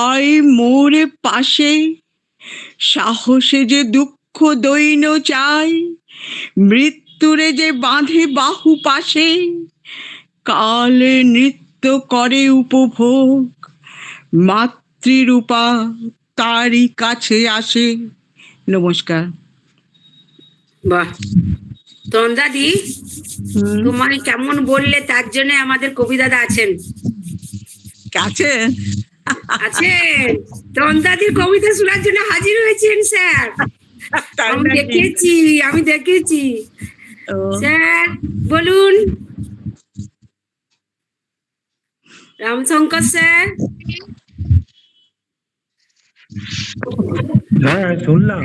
আয় মোর পাশে, সাহসে যে দুঃখ দৈন্য চাই, মৃত্যুরে যে বাঁধে বাহু পাশে, কালে নৃত্য করে উপভোগ, মাতৃরূপা তারই কাছে আসে। নমস্কার। বাহ, তন্দাদি তোমায় কেমন বললে তার জন্য আমাদের কবি দাদা আছেন। কাছে আছেন, তন্দাদির কবিতা শোনার জন্য হাজির হয়েছেন স্যার। আমি দেখেছি স্যার, বলুন। রামশঙ্কর স্যার। হ্যাঁ শুনলাম।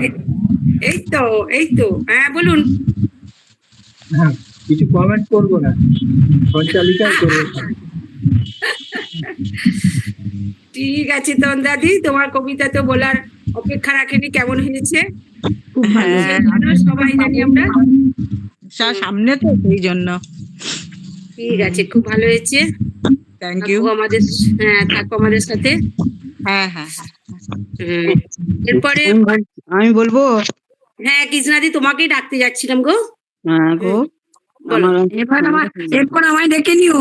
এই তো হ্যাঁ বলুন। হ্যাঁ, কিছু কমেন্ট করবো না, সঞ্চালিকাই করবো। ঠিক আছে তন্দাদি, তোমার কবিতা তো বলার অপেক্ষা রাখেনি, কেমন হয়েছে? সবাই জানি আমরা, সামনে তো সেই জন্য। ঠিক আছে, খুব ভালো হয়েছে। Thank you. আমাদের, হ্যাঁ থাকো আমাদের সাথে। হ্যাঁ হ্যাঁ এরপরে আমি বলবো। হ্যাঁ কৃষ্ণাদি, তোমাকেই ডাকতে যাচ্ছিলাম গো। হ্যাঁ গো, বলো। এরপর আমায় ডেকে নিও।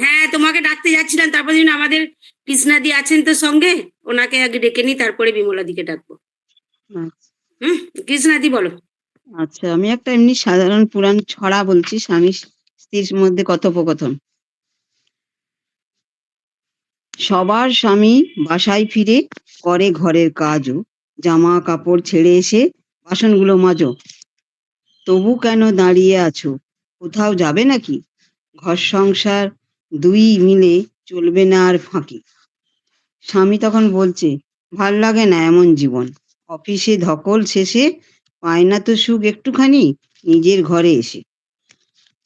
হ্যাঁ তোমাকে ডাকতে যাচ্ছিলাম, তারপর আমাদের কৃষ্ণাদি আছেন তো সঙ্গে, ওনাকে আগে ডেকে নি, তারপরে বিমলা দিকে ডাকবো। কৃষ্ণাদি বলো। আচ্ছা, আমি একটা এমনি সাধারণ পুরাণ ছড়া বলছি, স্বামী স্ত্রীর মধ্যে কথোপকথন। সবার স্বামী বাসায় ফিরে করে ঘরের কাজও, জামা কাপড় ছেড়ে এসে বাসনগুলো মাজো। তবু কেন দাঁড়িয়ে আছো, কোথাও যাবে নাকি? ঘর সংসার দুই মিলে চলবে না আর ফাঁকি। স্বামী তখন বলছে, ভাল লাগে না এমন জীবন, অফিসে ধকল শেষে পায় না তো সুখ একটুখানি নিজের ঘরে এসে।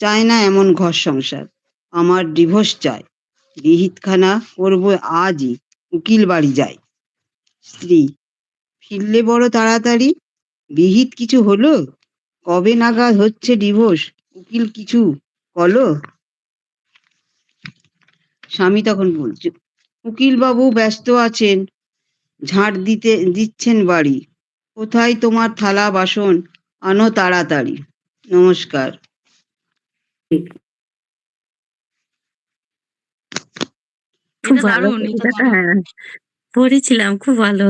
চায় না এমন ঘর সংসার, আমার ডিভোর্স চাই, বিহিতখানা করবো আজই, উকিল বাড়ি যাই। স্ত্রী, ফিরলে বড় তাড়াতাড়ি, বিহিত কিছু হলো? কবে নাগাদ হচ্ছে ডিভোর্স, উকিল কিছু বলো। স্বামী তখন বলছে, উকিল বাবু ব্যস্ত আছেন, ঝাড় দিচ্ছেন বাড়ি, কোথায় তোমার থালা বাসন, আনো তাড়াতাড়ি। নমস্কার। খুব ভালো কবিতাটা, হ্যাঁ পড়েছিলাম, খুব ভালো।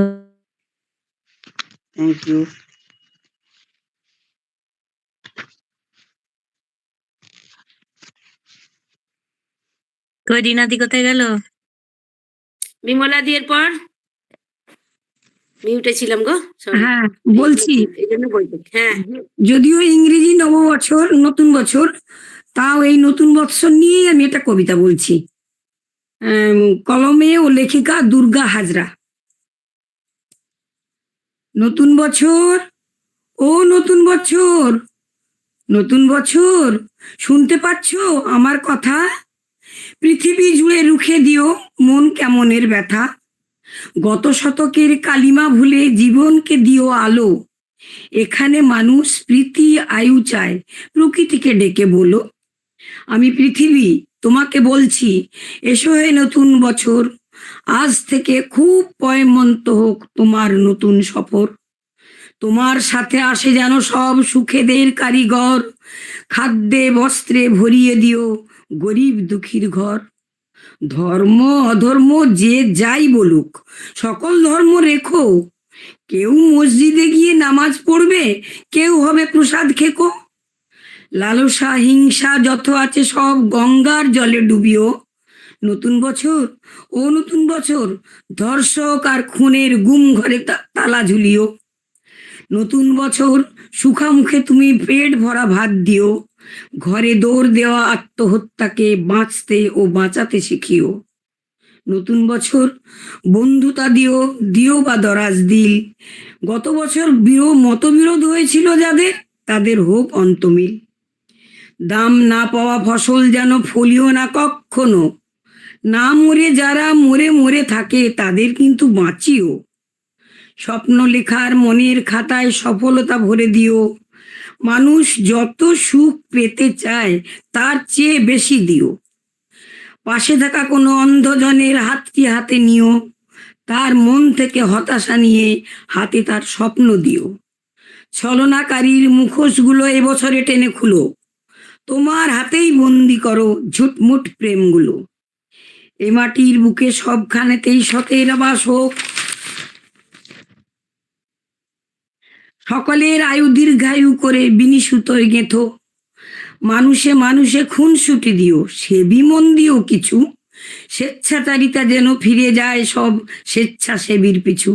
Thank you. কই রিনাদি কোথায় গেল? বিমলা দিয়ের পর মিউটে ছিলাম গো। হ্যাঁ বলছি, এই জন্য বলতে, হ্যাঁ যদিও ইংরেজি নববছর, নতুন বছর, তাও এই নতুন বছর নিয়েই আমি একটা কবিতা বলছি। কলমে ও লেখিকা দুর্গা হাজরা। নতুন বছর, ও নতুন বছর, নতুন বছর, শুনতে পাচ্ছ আমার কথা? পৃথিবী জুড়ে রুখে দিও মন কেমনের ব্যথা। গত শতকের কালিমা ভুলে জীবনকে দিও আলো। এখানে মানুষ প্রীতি আয়ু চায়, প্রকৃতিকে ডেকে বলো। আমি পৃথিবী তোমাকে বলছি, এসো হে নতুন বছর, আজ থেকে খুব পয়মন্ত হোক তোমার নতুন সফর। তোমার সাথে আসে যেন সব সুখেদের কারিগর, খাদ্যে বস্ত্রে ভরিয়ে দিও গরিব দুঃখীর ঘর। ধর্ম অধর্ম যে যাই বলুক, সকল ধর্ম রেখো। কেউ মসজিদে গিয়ে নামাজ পড়বে, কেউ হবে প্রসাদ খেকো। লালসা হিংসা যত আছে সব গঙ্গার জলে ডুবিও। নতুন বছর, ও নতুন বছর, ধর্ষক আর খুনের গুম ঘরে তালা ঝুলিও। নতুন বছর, সুখা মুখে তুমি পেট ভরা ভাত দিও। ঘরে দৌড় দেওয়া আত্মহত্যাকে বাঁচতে ও বাঁচাতে শিখিও। নতুন বছর, বন্ধুতা দিও, দিও বা দরাজ দিল। গত বছর মতবিরোধ হয়েছিল যাদের, তাদের হোক অন্তমিল। দাম না পাওয়া ফসল যেন ফলিও না কখনো। না মরে যারা মরে মরে থাকে, তাদের কিন্তু বাঁচিও। স্বপ্ন লেখার মনের খাতায় সফলতা ভরে দিও। মানুষ যত সুখ পেতে চায় তার চেয়ে বেশি দিও। পাশে থাকা কোনো অন্ধজনের হাতটি হাতে নিও। তার মন থেকে হতাশা নিয়ে হাতে তার স্বপ্ন দিও। ছলনাকারীর মুখোশগুলো এবছরে টেনে খুলো, তোমার হাতেই বন্দি করো ঝুটমুট প্রেমগুলো। এ মাটির বুকে সবখানেতেই সতের বাস হোক, সকলের আয়ু দীর্ঘায়ু করে বিনিসুতোয় গেঁথো। মানুষে মানুষে খুনসুটি দিও, সে বিমন দিও কিছু, স্বেচ্ছাচারিতা যেন ফিরে যায় সব স্বেচ্ছাসেবীর পিছু।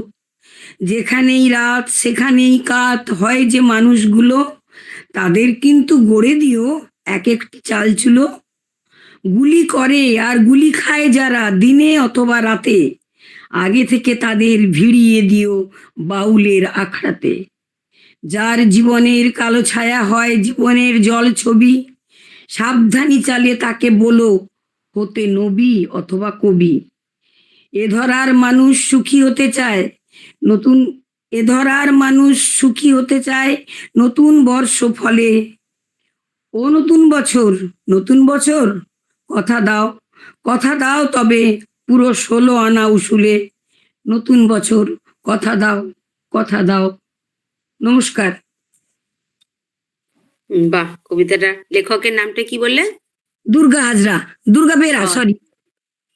যেখানেই রাত সেখানেই কাত হয় যে মানুষগুলো, তাদের কিন্তু গড়ে দিও এক একটি চালচুলো। গুলি করে আর গুলি খায় যারা দিনে অথবা রাতে, আগে থেকে তাদের ভিড়িয়ে দিও বাউলের আখড়াতে। যার জীবনের কালো ছায়া হয় জীবনের জল ছবি, সাবধানী চালে তাকে বলো হতে নবী অথবা কবি। এ ধরার মানুষ সুখী হতে চায় নতুন, এ ধরার মানুষ সুখী হতে চায় নতুন বর্ষ ফলে। ও নতুন বছর, নতুন বছর, কথা দাও, কথা দাও তবে পুরো 16 আনা উসুলে। নতুন বছর, কথা দাও, কথা দাও। নমস্কার। বাহ, কবিতাটা লেখকের নামটা কি বললে? দুর্গা হাজরা, দুর্গা বেরা, ও। সরি।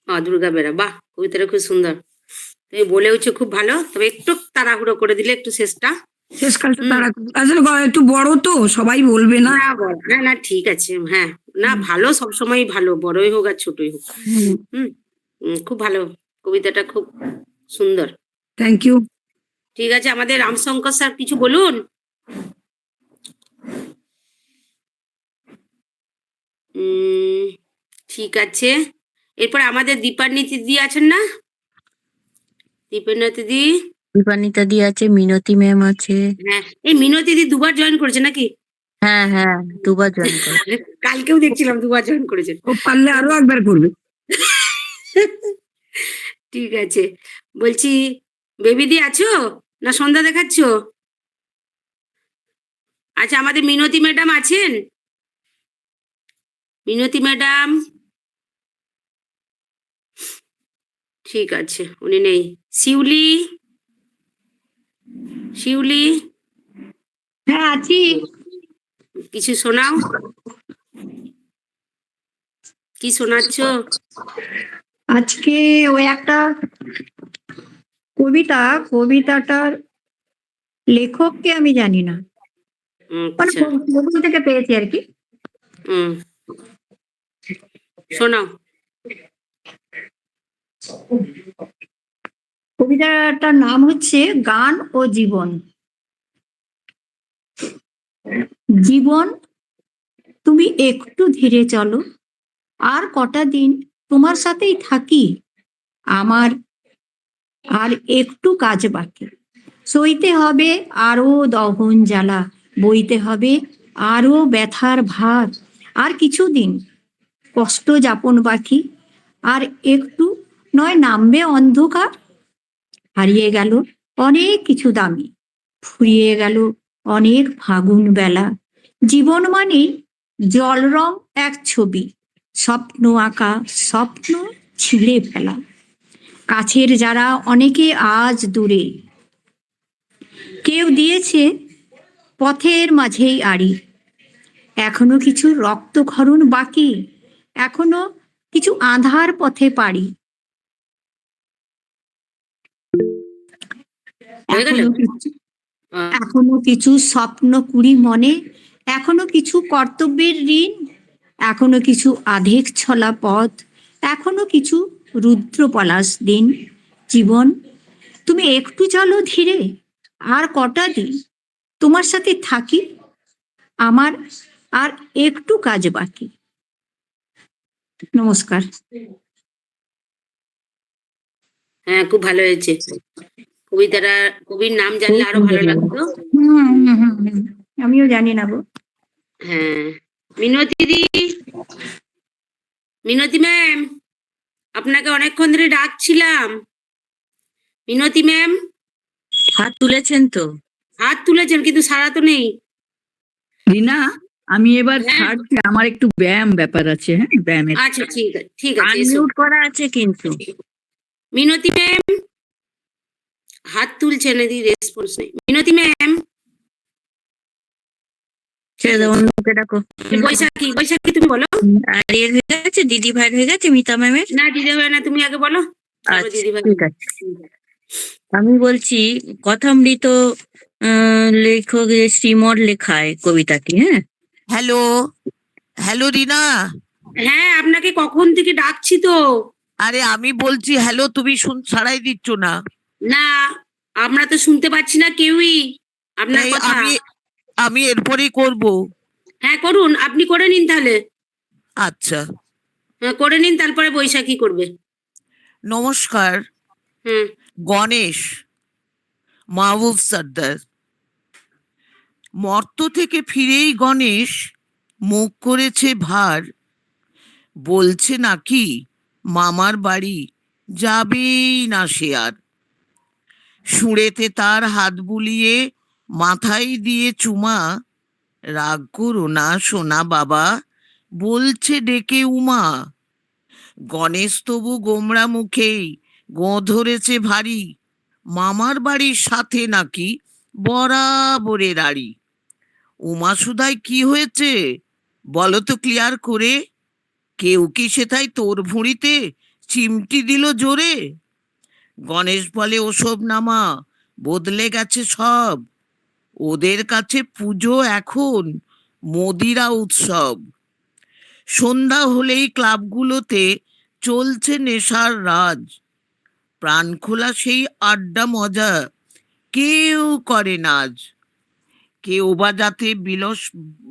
দুর্গা বেরা। বাহ, কবিতাটা খুব সুন্দর, তুমি বলেওছো খুব ভালো, তবে একটু তাড়াহুড়ো করে দিলে একটু শেষটা। শেষকালটা হুম। তারা আসলে একটু বড় তো, সবাই বলবে না। না বল, না না ঠিক আছে, হ্যাঁ, না ভালো, সবসময় ভালো, বড়ই হোক আর ছোটই হোক। হুম, খুব ভালো, কবিতাটা খুব সুন্দর। Thank you. ঠিক আছে, আমাদের রামশঙ্কর স্যার কিছু বলুন। ঠিক আছে, এরপর আমাদের দীপান্বিতা দিদি আছেন না? দীপান্বিতা দিদি, দীপান্বিতা দি আছে, মিনতি ম্যাম আছে। হ্যাঁ, এই মিনতি দিদি 2বার জয়েন করেছে নাকি? হ্যাঁ হ্যাঁ, 2বার জয়েন করে। কালকেও দেখছিলাম 2বার জয়েন করেছেন। ও পারলে আরো একবার করবে। ঠিক আছে, বলছি বেবিদি আছো না সন্ধ্যা দেখাচ্ছ? আচ্ছা, আমাদের মিনতি ম্যাডাম আছেন? মিনতি ম্যাডাম, ঠিক আছে, উনি নেই। শিউলি, শিউলি, হ্যাঁ আছি। কিছু শোনাও, কি শোনাচ্ছ? আজকে ওই একটা কবিতাটার লেখককে আমি জানি না, মানে আচ্ছা, গুগল থেকে পেয়েছি আর কি। শোনাও। কবিতাটার নাম হচ্ছে গান ও জীবন। জীবন, তুমি একটু ধীরে চলো, আর কটা দিন তোমার সাথেই থাকি। আমার আর একটু কাজ বাকি, সইতে হবে আরো দহন জ্বালা, বইতে হবে আরো ব্যথার ভার। আর কিছুদিন কষ্ট যাপন বাকি, আর একটু নয় নামবে অন্ধকার। হারিয়ে গেল অনেক কিছু দামি, ফুরিয়ে গেল অনেক ফাগুন বেলা। জীবন মানে জল রং এক ছবি, স্বপ্ন আঁকা, স্বপ্ন ছিঁড়ে ফেলা। কাছের যারা অনেকে আজ দূরে, কেউ দিয়েছে পথের মাঝেই আড়ি। এখনো কিছু রক্তক্ষরণ বাকি, এখনো কিছু আঁধার পথে পাড়ি। হয়ে গেল? এখনো কিছু স্বপ্ন কুড়ি মনে, এখনো কিছু কর্তব্যের ঋণ, এখনো কিছু আধেক ছলা পথ, এখনো কিছু রুদ্র পলাশ দিন। জীবন, তুমি একটু চলো ধীরে, আর কটা দিন তোমার সাথে থাকি। আমার আর একটু কাজ বাকি। নমস্কার। হ্যাঁ, খুব ভালো হয়েছে কবিতাটা, কবির নাম জানলে আরো ভালো লাগতো। আমিও জানি না গো। হ্যাঁ, মিনতি দি, মিনতি ম্যাম, আপনাকে অনেকক্ষণ ধরে ডাকছিলাম। মিনতি ম্যাম, হাত তুলেছেন তো? হাত তুলেছেন কিন্তু সাড়া তো নেই। রিনা, আমি এবার হ্যাঁ। ছাড়ছি, আমার একটু ব্যায়াম ব্যাপার আছে। হ্যাঁ, ব্যায়ামের। আচ্ছা, ঠিক আছে, ঠিক আছে, এসো। আনমিউট করা আছে কিন্তু। মিনতি ম্যাম, হাত তুলছেন, এদিকে রেসপন্স নেই। মিনতি ম্যাম, ছেড়ে দাও, অন্য লোকে ডাকো। বৈশাখী, বৈশাখী তুমি বলো। আর এর হয়ে গেছে, দিদি ভাইয়ের হয়ে গেছে, মিতা ম্যামের। না দিদি ভাই না, তুমি আগে বলো, তারপর আচ্ছা, দিদি ভাই। ঠিক আছে। আমি বলছি কথামৃত লেখক যে শ্রীমর লেখায় কবিতাটি। হ্যাঁ, হ্যালো, হ্যালো রিনা। হ্যাঁ, আপনাকে কখন থেকে ডাকছি তো। আরে আমি বলছি হ্যালো, তুমি সাড়াই দিচ্ছ না। না, আমরা তো শুনতে পাচ্ছি না কেউই আপনার এই কথা। আমি এরপরেই করব। হ্যাঁ করুন, আপনি করে নিন তাহলে। আচ্ছা, হ্যাঁ করে নিন, তারপরে বৈশাখী করবে। নমস্কার। হুম। গণেশ, মাহবুব সর্দার। মর্ত থেকে ফিরেই গণেশ মুখ করেছে ভার, বলছে নাকি মামার বাড়ি যাবেই না সে আর। সুড়েতে তার হাত বুলিয়ে মাথায় দিয়ে চুমা, রাগ করো না সোনা বাবা, বলছে ডেকে উমা। গণেশ তবু গোমরা মুখেই গো ধরেছে ভারী, মামার বাড়ির সাথে নাকি বরাবরের আড়ি। উমা সুধায় কি হয়েছে বলো তো ক্লিয়ার করে, কেউ কি সেটাই তোর ভুঁড়িতে চিমটি দিল জোরে? গণেশ বলে ওসব নামা, বদলে গেছে সব, ওদের কাছে পুজো এখন মদিরা উৎসব। সন্ধ্যা হলেই ক্লাবগুলোতে চলছে নেশার রাজ, প্রাণ খোলা সেই আড্ডা মজা কেউ করে নাজ। কেউ বা যাতে বিলস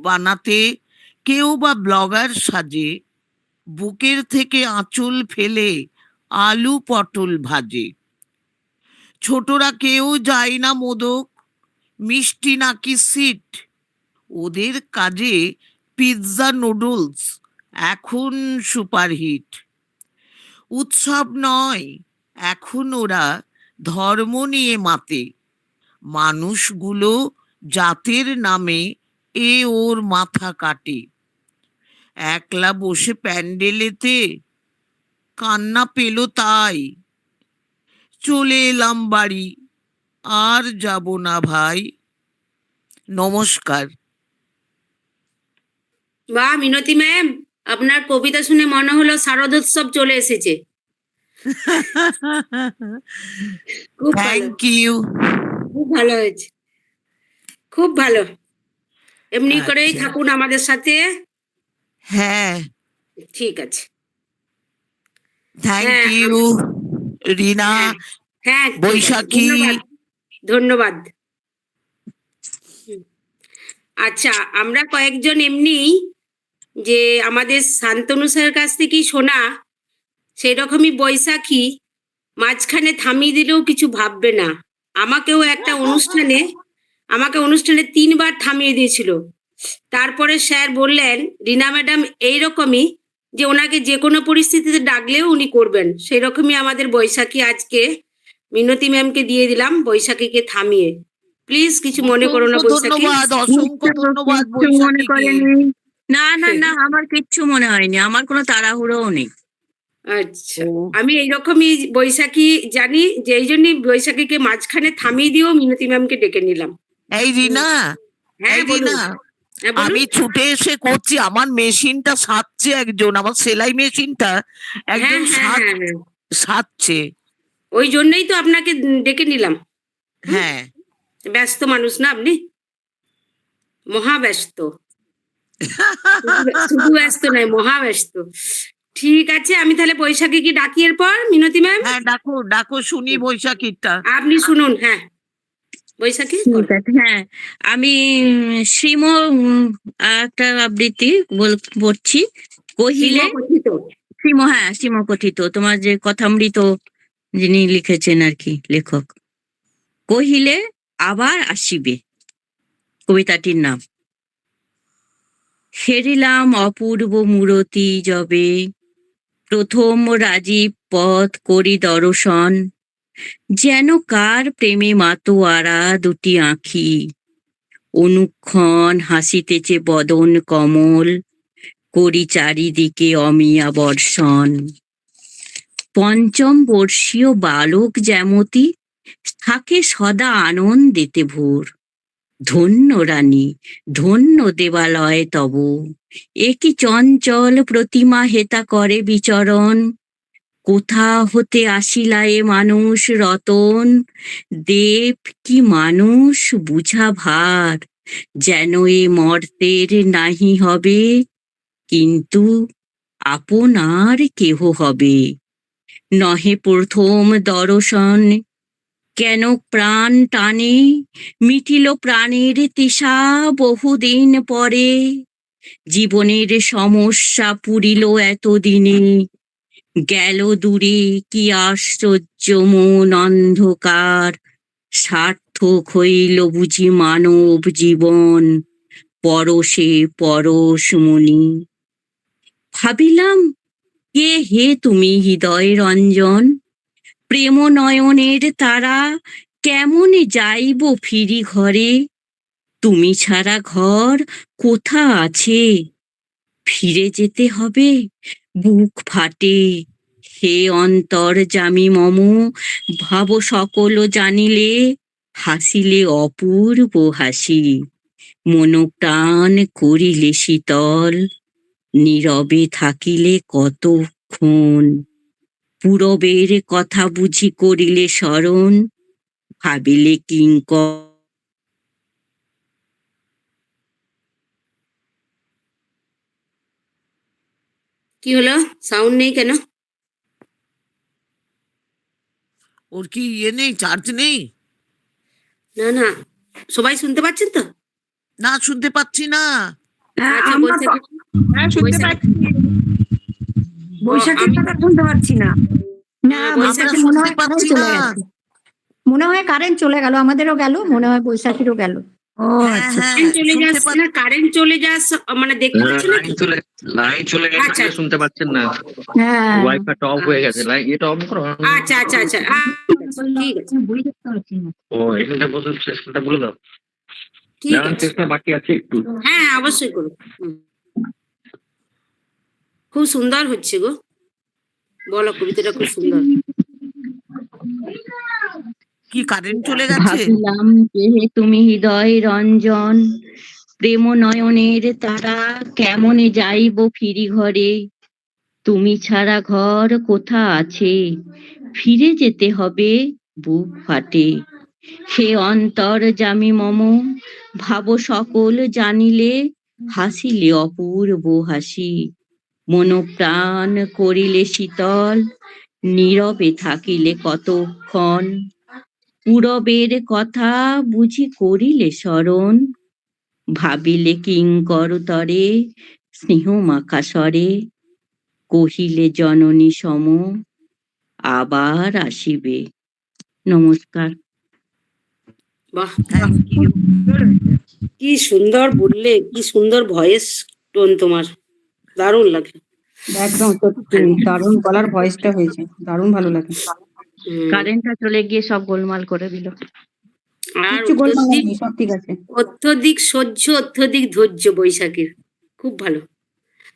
বানাতে, কেউ বা ব্লগার সাজে, বুকের থেকে আঁচল ফেলে আলু পটল ভাজে। ছোটরা কেউ যায় না মোদক, মিষ্টি নাকি সিট, ওদের কাজে পিৎজা নুডলস এখন সুপারহিট। উৎসব নয় এখন ওরা ধর্ম নিয়ে মাতে, মানুষগুলো জাতের নামে এ ওর মাথা কাটে। একলা বসে প্যান্ডেলেতে কান্না পেল তাই, চলে এলাম বাড়ি আর যাব না ভাই। নমস্কার। বাহ মিনতি ম্যাম, আপনার কবিতা শুনে মনে হলো শারদোৎসব চলে এসেছে। খুব ভালো, থ্যাংক ইউ। খুব ভালো হয়েছে, খুব ভালো। এমনি করেই আচ্ছা। থাকুন আমাদের সাথে। হ্যাঁ, ঠিক আছে। থ্যাংক হ্যাঁ, ইউ রিনা, হ্যাঁ, হ্যাঁ, ঠিক আছে, বৈশাখী। ধন্যবাদ, ধন্যবাদ। আচ্ছা, আমরা কয়েকজন এমনি যে আমাদের শান্তনু স্যারের কাছ থেকেই শোনা, সেই রকমই বৈশাখী মাঝখানে থামিয়ে দিলেও কিছু ভাববে না। আমাকে 3বার থামিয়ে দিয়েছিল। তারপরে স্যার বললেন রিনা ম্যাডাম এইরকমই, যে ওনাকে যে কোনো পরিস্থিতিতে ডাকলেও উনি করবেন। সেই রকমই আমাদের বৈশাখী, আজকে মিনতি ম্যামকে দিয়ে দিলাম বৈশাখীকে থামিয়ে। প্লিজ কিছু মনে করো না বৈশাখী। ধন্যবাদ, অসংখ্য ধন্যবাদ কিচ্ছু মনে বৈশাখীকে। করেনি। না না না, আমার কিচ্ছু মনে হয়নি, আমার কোনো তাড়াহুড়োও নেই। আচ্ছা, আমি এইরকমই বৈশাখী জানি, যে এই জন্যই বৈশাখীকে মাঝখানে থামিয়ে দিয়েও মিনতি ম্যামকে ডেকে নিলাম। এই রিনা, হ্যাঁ এই বলুন, রিনা, হ্যাঁ বলুন। আমি ছুটে এসে করছি, আমার মেশিনটা সাজছে একজন, আমার সেলাই মেশিনটা হ্যাঁ একজন হ্যাঁ হ্যাঁ হ্যাঁ, সাজছে। ওই জন্যই তো আপনাকে ডেকে নিলাম। হ্যাঁ, ব্যস্ত মানুষ না আপনি, মহাব্যস্ত। শুধু ব্যস্ত নয়, মহাব্যস্ত। ঠিক আছে, আমি তাহলে বৈশাখীকে ডাকি এরপর। মিনতি ম্যাম হ্যাঁ, ডাকো ডাকো শুনি বৈশাখীরটা। আপনি শুনুন। হ্যাঁ বৈশাখী ঠিক করো। আছে, হ্যাঁ। আমি শ্রীম একটা আবৃত্তি পড়ছি। কহিলে কথিত। হ্যাঁ, শ্রীমকথিত, তোমার যে কথামৃত যিনি লিখেছেন আর কি, লেখক। কহিলে আবার আসিবে, কবিতাটির নাম। হেরিলাম অপূর্ব মূরতি যবে, প্রথম রাজীব পথ করি দর্শন, যেন কার প্রেমে মাতোয়ারা দুটি আঁখি, অনুক্ষণ হাসিতেছে বদন কমল, করি চারিদিকে অমিয়া বর্ষণ। পঞ্চম বর্ষীয় বালক যেমতি থাকে সদা আনন্দেতে ভোর। ধন্য রানী, ধন্য দেবালয় তব, একই চঞ্চল প্রতিমা হেতা করে বিচরণ। কোথা হতে আসিলা এ মানুষ রতন, দেব কি মানুষ বুঝা ভার, যেন এ মর্তের নাহি হবে, কিন্তু আপনার কেহ হবে। নহে প্রথম দর্শন, কেন প্রাণ টানে, মিটিল প্রাণের তৃষা বহুদিন পরে। জীবনের সমস্যা পুরিল এতদিনে, গেল দূরে কি আশ্চর্য মন অন্ধকার। সার্থক হইল বুঝি মানব জীবন, পরশে পরশ মুনি। ভাবিলাম কে হে তুমি হৃদয় রঞ্জন, প্রেম নয়নের তারা, কেমন যাইব ফিরি ঘরে। তুমি ছাড়া ঘর কোথা আছে, ফিরে যেতে হবে বুক ফাটে। হে অন্তর জামি মম, ভাব সকল জানিলে, হাসিলে অপূর্ব হাসি, মন প্রাণ করিলে শীতল। নীরবে থাকিলে কতক্ষণ, পূরবের কথা বুঝি করিলে স্মরণ, ভাবিলে কিঙ্কর। কি হলো, সাউন্ড নেই কেন? ওর কি ইয়ে নেই, চার্জ নেই? না না, সবাই শুনতে পাচ্ছেন তো? না, শুনতে পাচ্ছি না। আচ্ছা, আমরা তো বৈশাখী, হ্যাঁ শুনতে বৈশাখী, পাচ্ছি, বৈশাখীর আমি কথা শুনতে পাচ্ছি না। না, বৈশাখী বৈশাখী মনে শুনতে হয় কারেন্ট পাচ্ছি চলে না। গেছে, মনে হয় কারেন্ট চলে গেল, আমাদেরও গেল, মনে হয় বৈশাখীরও গেল। ও হ্যাঁ আচ্ছা, হ্যাঁ, কারেন্ট চলে শুনতে যাচ্ছে না, কারেন্ট চলে যাচ্ছে মানে দেখতে পাচ্ছি লাইন নাকি? চলে লাইন চলে গেছে আচ্ছা বলে শুনতে পাচ্ছেন না। হ্যাঁ, ওয়াইফাইটা অফ হয়ে গেছে, লাইন এটা অফ করো। আচ্ছা আচ্ছা আচ্ছা, ঠিক আছে বই দেখতে পাচ্ছি না। ও এখানটা বসে শেষটা বলে দাও, ঠিক জানার আছে। চেষ্টা বাকি আছে একটু। হ্যাঁ অবশ্যই করুন। খুব সুন্দর হচ্ছে গো, বলো, কবিতাটা খুব সুন্দর। কি কারেন্ট চলে গেছে? ভাবিলাম কে হে তুমি হৃদয় রঞ্জন, প্রেম নয়নের তারা, কেমন যাইব ফিরি ঘরে। তুমি ছাড়া ঘর কোথা আছে, ফিরে যেতে হবে বুক ফাটে। হে অন্তর জামি মম, ভাব সকল জানিলে, হাসিলে অপূর্ব হাসি, মন প্রাণ করিলে শীতল। নীরবে থাকিলে কতক্ষণ, পূরবের কথা বুঝি করিলে স্মরণ, ভাবিলে কিঙ্কর তরে, স্নেহ মাখা স্বরে, কহিলে জননী সম, আবার আসিবে। নমস্কার। বাহ, থ্যাংক ইউ। কি সুন্দর বললে, কি সুন্দর ভয়েস টোন তোমার, দারুণ লাগে। একদম সত্যি দারুণ গলার ভয়েসটা হয়েছে, দারুণ ভালো লাগে। কারেন্টটা চলে গিয়ে সব গোলমাল করে দিল। আর কিচ্ছু গোলমাল অত্যধিক, হয়নি, সব ঠিক আছে। অত্যধিক সহ্য, অত্যধিক ধৈর্য বৈশাখীর, খুব ভালো।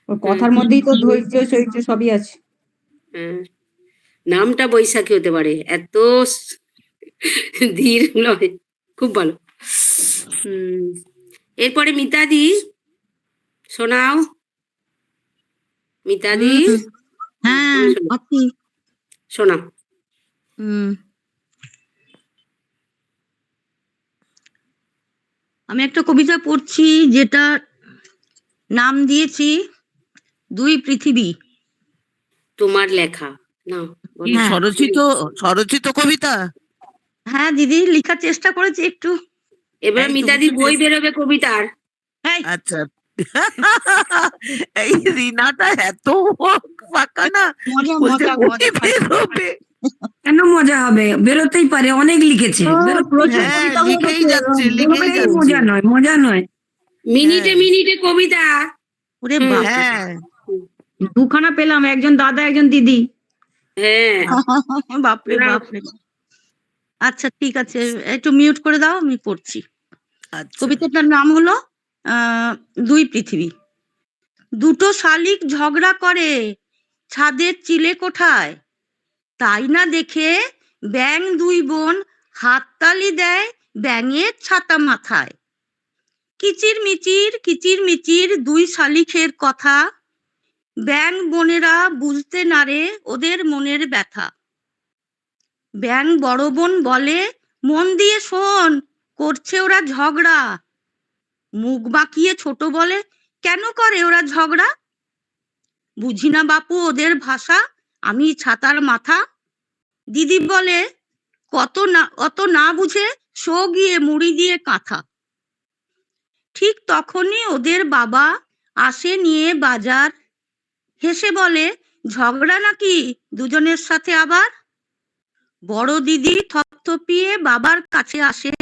ওর কথার মধ্যেই তো ধৈর্য সহ্য সবই আছে। হ্যাঁ, নামটা বৈশাখী হতে পারে, এত ধীর নয়, খুব ভালো। এরপরে মিতাদি, শোনাও মিতাদি, হ্যাঁ, তুমি শোনাও। আছি। শোনাও। আমি একটা কবিতা পড়ছি, যেটা নাম দিয়েছি দুই পৃথিবী। তোমার লেখা, নাও কি বলো। স্বরচিত, স্বরচিত কবিতা? হ্যাঁ দিদি, লেখার চেষ্টা করেছি একটু। এবার এই তুমি মিতাদি তো বই চেস- বেরোবে কবিতার। এই, আচ্ছা। এই রিনাটা এত ফাঁকা না, মজা বলছে মজা বই মজা। বেরোবে। কেন মজা হবে, বেরোতেই পারে, অনেক লিখেছে, প্রচুর হ্যাঁ, কবিতা লিখেই বলেছে, যাচ্ছে, লিখেই বলবেই যাচ্ছে। মজা নয়, মজা নয়। মিনিটে হ্যাঁ। মিনিটে কবিতা। ওরে হুম। বাপ, হ্যাঁ, দুখানা পেলাম, একজন দাদা একজন দিদি। হ্যাঁ, বাপরে না, বাপরে। আচ্ছা ঠিক আছে, একটু মিউট করে দাও, আমি পড়ছি। আচ্ছা। কবিতাটার নাম হলো দুই পৃথিবী। দুটো শালিক ঝগড়া করে ছাদের চিলে কোঠায়, তাই না দেখে ব্যাঙ দুই বোন হাততালি দেয় ব্যাঙের ছাতা মাথায়। কিচির মিচির দুই শালিখের কথা, ব্যাঙ বোনেরা বুঝতে নারে ওদের মনের ব্যথা। ব্যাঙ বড় বোন বলে, মন দিয়ে শোন, করছে ওরা ঝগড়া। মুখ বাঁকিয়ে ছোট বলে, কেন করে ওরা ঝগড়া? বুঝি না বাপু ওদের ভাষা, আমি ছাতার মাথা। দিদি বলে, অত না বুঝে শো গিয়ে মুড়ি দিয়ে কাঁথা। ঠিক তখনই ওদের বাবা আসে নিয়ে বাজার, হেসে বলে, ঝগড়া নাকি দুজনের সাথে আবার? বড় দিদি থপথপিয়ে বাবার কাছে আসে,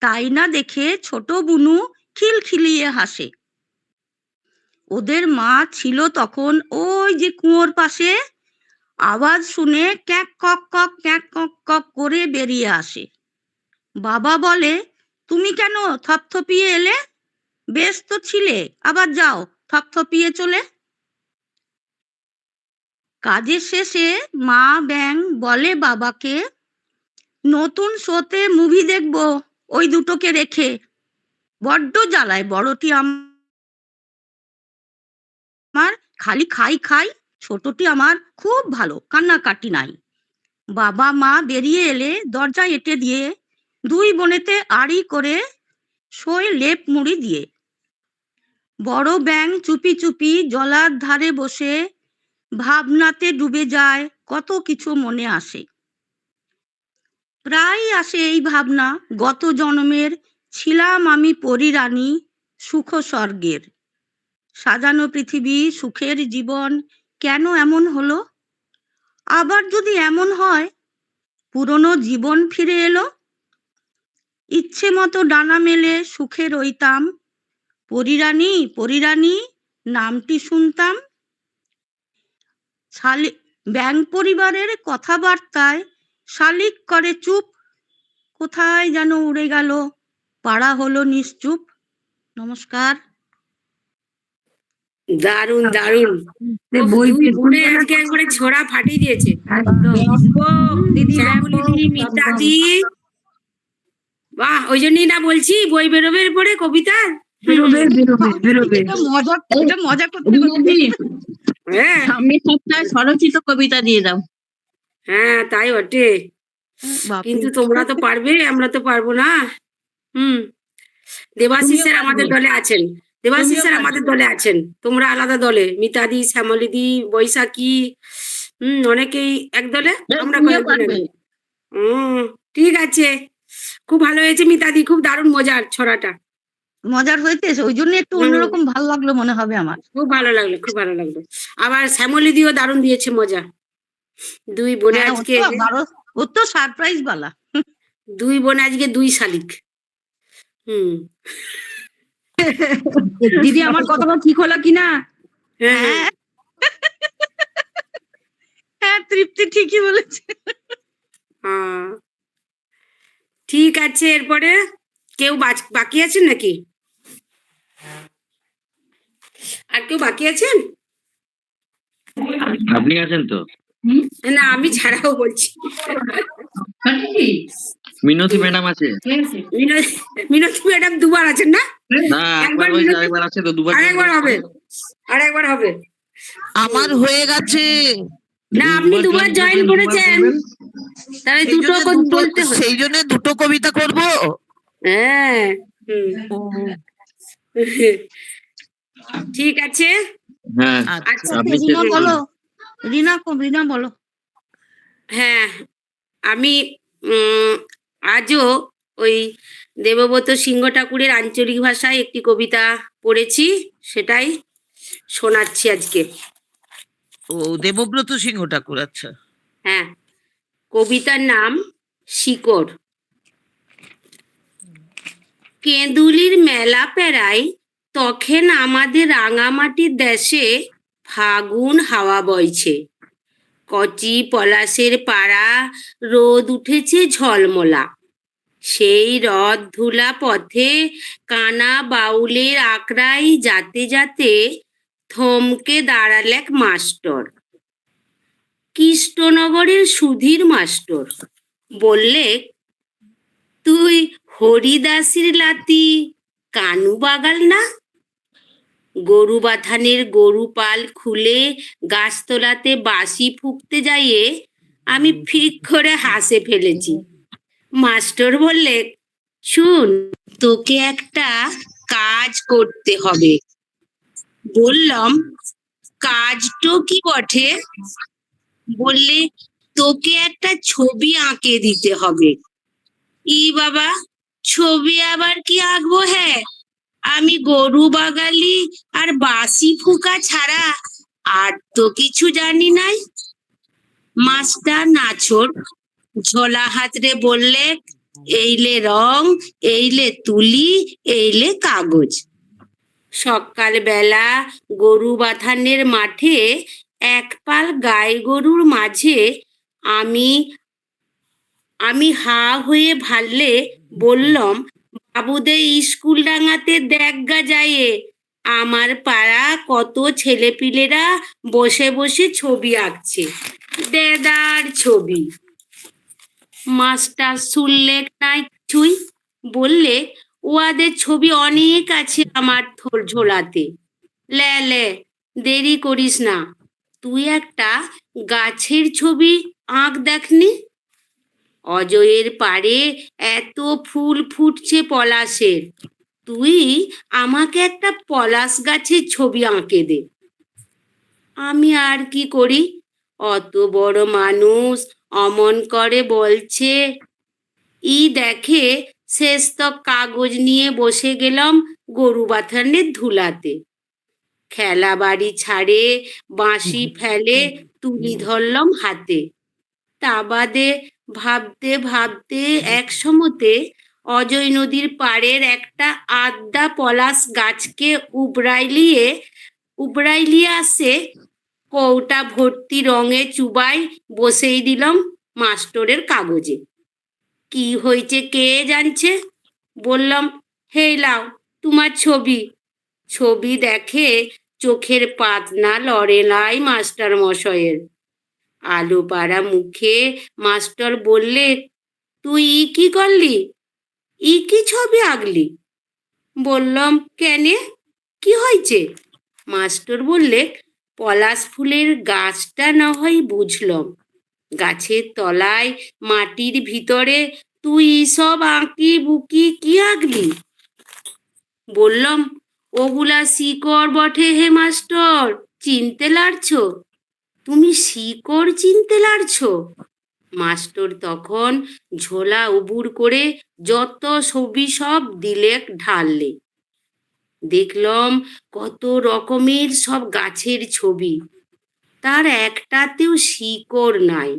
তাই না দেখে ছোট বুনু খিলখিলিয়ে হাসে। ওদের মা ছিল তখন ওই যে কুয়োর পাশে, আওয়াজ শুনে ক্যাক কক করে বেরিয়ে আসে। বাবা বলে, তুমি কেন থপথপিয়ে এলে? বেশ তো ছিলে, আবার যাও থপথপিয়ে চলে। কাজের শেষে মা ব্যাঙ বলে বাবাকে, নতুন শোতে মুভি দেখবো ওই দুটোকে রেখে। বড্ড জ্বালায় বড়টি আমার, খালি খাই, ছোটটি আমার খুব ভালো, কান্নাকাটি নাই। বাবা মা বেরিয়ে এলে দরজা এঁটে দিয়ে, দুই বোনেতে আড়ি করে শোয় লেপ মুড়ি দিয়ে। বড় ব্যাঙ চুপি চুপি জলার ধারে বসে ভাবনাতে ডুবে যায়, কত কিছু মনে আসে। প্রায় আসে এই ভাবনা, গত জন্মের ছিলাম আমি পরী রানী, সুখ স্বর্গের। সাজানো পৃথিবী, সুখের জীবন, কেন এমন হলো? আবার যদি এমন হয়, পুরনো জীবন ফিরে এলো। ইচ্ছে মতো ডানা মেলে সুখে রইতাম, পরী রানী নামটি শুনতাম। ব্যাঙ পরিবারের কথাবার্তায় শালিক করে চুপ, কোথায় যেন উড়ে গেল, পাড়া হলো নিশ্চুপ। নমস্কার। দারুণ দারুণ। বই দুই বোনে আজকে একবারে ছড়া ফাটিয়ে দিয়েছে। দিদি শ্যামলী দি, মিতা দি, বাহ, ওই জন্যই না বলছি বই বেরোবে পরে কবিতা। বেরোবে। এটা মজা করতে করতে। হ্যাঁ সামনের সপ্তাহে স্বরচিত কবিতা দিয়ে দাও। হ্যাঁ তাই বটে, কিন্তু তোমরা তো পারবে, আমরা তো পারবো না। দেবাশিস স্যার আমাদের দলে আছেন, দেবাশিস স্যার আমাদের দলে আছেন, তোমরা আলাদা দলে। মিতাদি, শ্যামলীদি, বৈশাখী, অনেকেই এক দলে, আমরা কয়েকজন এক দলে। ঠিক আছে, খুব ভালো হয়েছে মিতাদি, খুব দারুণ মজার ছড়াটা। মজার হয়েছে, ওই জন্য একটু অন্যরকম ভালো লাগলো মনে হবে আমার। খুব ভালো লাগলো, খুব ভালো লাগলো। আবার শ্যামলীদিও দারুণ দিয়েছে মজা। দুই বোনে হ্যাঁ, আজকে, ও তো সারপ্রাইজ বালা। দুই বোনে আজকে দুই শালিক। দিদি আমার কথাটা ঠিক হলো কিনা? হ্যাঁ হ্যাঁ, তৃপ্তি ঠিকই বলেছে। হ্যাঁ ঠিক আছে, এরপরে কেউ বাকি আছেন নাকি? আর কেউ বাকি আছেন? আপনি আছেন তো? না, আমি ছাড়াও বলছি। মিনতি ম্যাডাম আছে? মিনতি ম্যাডাম দুবার আছেন না? না, একবার হয়েছে, আরেকবার আছে তো, দুবার। আরেকবার হবে। আমার হয়ে গেছে। না, আপনি দুবার জয়েন করেছেন, তাহলে দুটো বলতে হবে। সেই জন্য দুটো কবিতা করব। হ্যাঁ ঠিক আছে। হ্যাঁ, আচ্ছা, আপনি রিনা বলো, রিনা বলো। হ্যাঁ, আমি আজও ওই দেবব্রত সিংহ ঠাকুরের আঞ্চলিক ভাষায় একটি কবিতা পড়েছি, সেটাই শোনাচ্ছি আজকে। ও, দেবব্রত সিংহ ঠাকুর, আচ্ছা। হ্যাঁ, কবিতার নাম শিকড়। কেঁদুলির মেলা পেরাই তখন আমাদের রাঙামাটির দেশে ফাগুন হাওয়া বইছে। কচি পলাশের পাড়া, রোদ উঠেছে ঝলমলা। সেই রথ ধুলা পথে কানা বাউলের আকড়াই যাতে যাতে থমকে দাঁড়ালেক মাস্টার, কৃষ্ণনগরের সুধীর মাস্টার। বললে, তুই হরিদাসির লাতি কানু বাগাল না? গরু বাথানের গরু পাল খুলে গাছতলাতে বাঁশি ফুঁকতে যাইয়ে আমি ফিক করে হাসে ফেলেছি। মাস্টার বললে, শুন, তোকে একটা কাজ করতে হবে। বললাম, কাজটো কি বটে? বললে, তোকে একটা ছবি আঁকে দিতে হবে। ই বাবা, ছবি আবার কি আঁকবো? হ্যাঁ, আমি গরু বাগালি আর বাঁশি ফুকা ছাড়া আর তো কিছু জানি নাই। মাস্টার নাছোড় ঝোলা হাতরে বললে, এইলে রং, এইলে তুলি, এইলে কাগজ। সকালবেলা গরু বাথানের মাঠে এক পাল গাই গরুর মাঝে আমি হা হয়ে ভাললে বললাম, বাবুদের স্কুল ডাঙাতে দেখগা যাইয়ে আমার পাড়া কত ছেলেপিলেরা বসে বসে ছবি আঁকছে, দেদার ছবি। মাস্টার শুনলে নাই কিছুই, বললে, ওদের ছবি অনেক আছে আমার ঝোলাতে। লে দেরি করিস না, তুই একটা গাছের ছবি আঁক দেখনি। অজয়ের পাড়ে এত ফুল ফুটছে পলাশের, তুই আমাকে একটা পলাশ গাছের ছবি আঁকে দে। আমি আর কি করি, অত বড় মানুষ অমন করে বলছে। দেখে শেষ তো কাগজ নিয়ে বসে গেলাম গরু বাথানের ধুলাতে। খেলা বাড়ি ছাড়ে বাঁশি ফেলে তুলি ধরলাম হাতে। তা বাদে ভাবতে ভাবতে এক সময়তে অজয় নদীর পাড়ের একটা আদ্যা পলাশ গাছকে উবড়াইলিয়ে আসে কৌটা ভর্তি রঙে চুবাই বসেই দিলাম মাস্টরের কাগজে। কি হয়েছে কে জানছে? বললাম, হে লাও তোমার ছবি। ছবি দেখে চোখের পাতনা লড়ে নাই মাস্টার মশাইয়ের। আলু পাড়া মুখে মাস্টার বললে, তুই কি করলি? কি ছবি আঁকলি? বললাম, কেনে, কি হয়েছে? মাস্টার বললে, পলাশ ফুলের গাছটা না হয় বুঝলাম, গাছের তলায় মাটির ভিতরে তুই সব আঁকি বুকি কি আঁকলি? বললাম, ওগুলা শিকড় বটে হে মাস্টার, চিনতে লারছো? তুমি শিকড় চিনতে লারছো? মাস্টার তখন ঝোলা উবুর করে যত ছবি সব দিলে ঢাললে। দেখলাম কত রকমের সব গাছের ছবি, তার একটাতেও শিকড় নাই।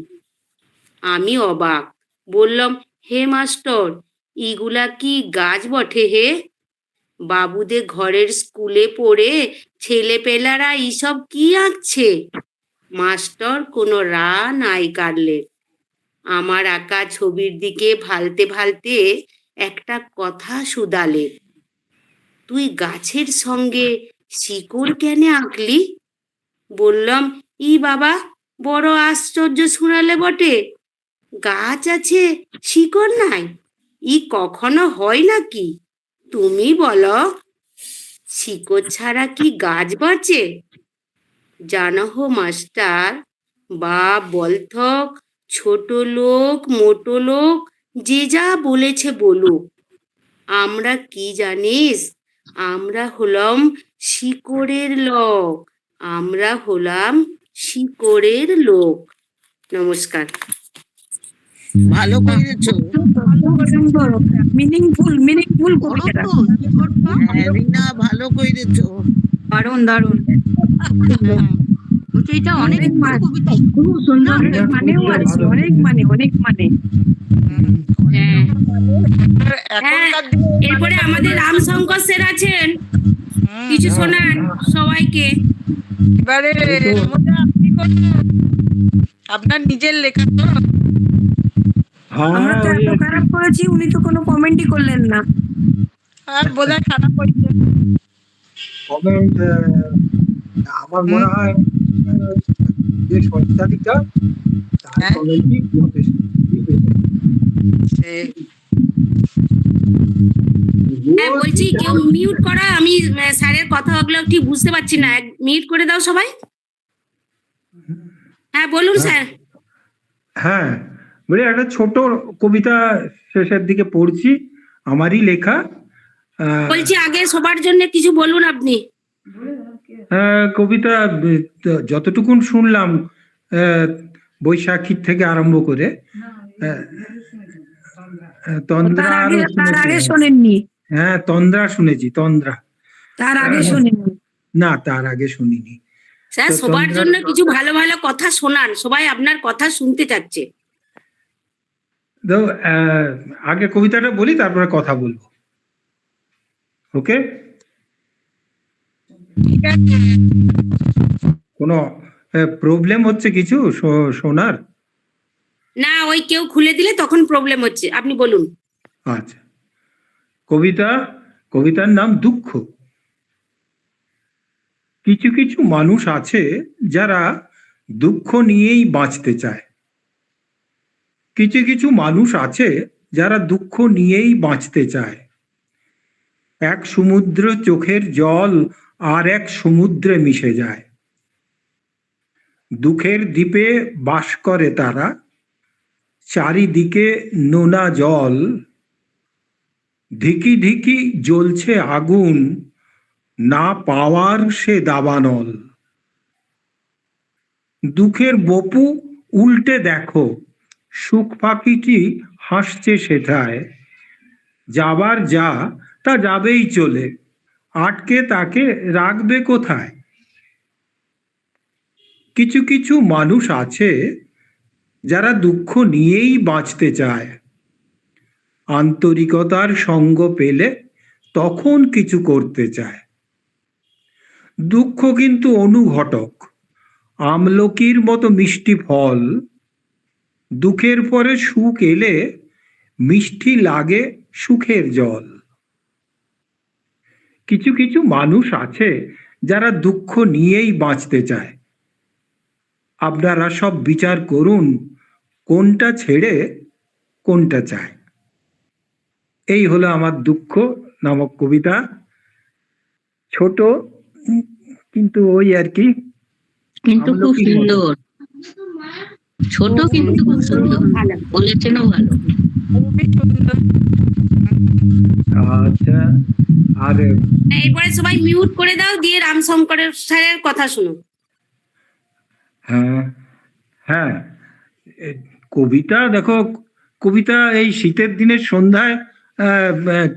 আমি অবাক, বললাম, হে মাস্টার, ইগুলা কি গাছ বটে হে? বাবুদের ঘরের স্কুলে পড়ে ছেলেপেলারা এইসব কি আঁকছে? মাস্টার কোনো রা নাই কাটলে। আমার আঁকা ছবির দিকে ভালতে ভালতে একটা কথা শুধালে, তুই গাছের সঙ্গে শিকড় কেনে আঁকলি? বললাম, বাবা, বড় আশ্চর্য শুনালে বটে, গাছ আছে শিকড় নাই, কখনো হয় নাকি? তুমি বলো, শিকড় ছাড়া কি গাছ বাঁচে? জানো হো মাস্টার, বা বলথক, ছোট লোক মোটো লোক যে যা বলেছে বলুক, আমরা কি জানিস, আমরা হলাম শিকড়ের লোক, আমরা হলাম শিকড়ের লোক। নমস্কার। ভালো করেছো। মিনিংফুল কবিতাটা। হ্যাঁ, রিনা ভালো করেছো। দারুণ দারুণ। এটা অনেক খুব সুন্দর, মানেও আছে, অনেক মানে। হ্যাঁ, এরপরে আমাদের রামশঙ্কর স্যার আছেন, কিছু শোনান সবাইকে। এবারে এর মধ্যে আপনি আপনার নিজের লেখা তো? আমরা তো এত খারাপ করেছি, উনি তো কোনো কমেন্টই করলেন না। আর বোধহয় খারাপ হয়েছে। কমেন্ট আমার মনে হয় যে সত্যাধিকা তার কমেন্টই হ্যাঁ বলছি কেউ মিউট করা, আমি স্যারের কথাগুলো ঠিক বুঝতে পারছি না, মিউট করে দাও সবাই। হ্যাঁ বলুন স্যার। হ্যাঁ, বলি একটা ছোট কবিতা শেষের দিকে পড়ছি, আমারই লেখা। বলছি আগে সবার জন্য কিছু বলুন আপনি। কবিতা যতটুকুন শুনলাম বৈশাখীর থেকে আরম্ভ করে তন্দ্রা তার আগে শোনেননি? হ্যাঁ, তন্দ্রা শুনেছি, তন্দ্রা। তার আগে শোনেননি? না, তার আগে শুনিনি। স্যার তো সবার তন্দ্রা- জন্য কিছু ভালো ভালো কথা শোনান, সবাই আপনার কথা শুনতে চাচ্ছে। তো আগে কবিতাটা বলি, তারপরে কথা বলবো। ওকে? ঠিক আছে। কোনো প্রবলেম হচ্ছে কিছু শোনার? না, ওই কেউ খুলে দিলে তখন প্রবলেম হচ্ছে, আপনি বলুন। আচ্ছা, কবিতার নাম দুঃখ। কিছু কিছু মানুষ আছে যারা দুঃখ নিয়েই বাঁচতে চায়। কিছু কিছু মানুষ আছে যারা দুঃখ নিয়েই বাঁচতে চায়। এক সমুদ্র চোখের জল আর এক সমুদ্রে মিশে যায়। দুঃখের দ্বীপে বাস করে তারা, চারিদিকে নোনা জল। ধিকি ধিকি জ্বলছে আগুন, না পাওয়ার সে দাবানল। দুঃখের বপু উল্টে দেখো, সুখ পাখিটি হাসছে সেটায়। যাবার যা তা যাবেই চলে, আটকে তাকে রাখবে কোথায়? কিছু কিছু মানুষ আছে যারা দুঃখ নিয়েই বাঁচতে চায়। আন্তরিকতার সঙ্গ পেলে তখন কিছু করতে চায়। দুঃখ কিন্তু অনুঘটক, আমলকির মতো মিষ্টি ফল। দুঃখের পরে সুখ এলে মিষ্টি লাগে সুখের জল। কিছু কিছু মানুষ আছে যারা দুঃখ নিয়েই বাঁচতে চায়। আপনারা সব বিচার করুন, কোনটা ছেড়ে কোনটা চায়। এই হলো আমার দুঃখ নামক কবিতা। ছোট, কিন্তু ওই আর কি। কিন্তু খুব সুন্দর, ছোট কিন্তু খুব সুন্দর, বলেছেনও ভালো। খুবই সুন্দর। আচ্ছা, আর এরপরে সবাই মিউট করে দাও, দিয়ে রামশঙ্করের স্যারের কথা শুনো। হ্যাঁ হ্যাঁ, কবিতা দেখো, কবিতা এই শীতের দিনের সন্ধ্যায়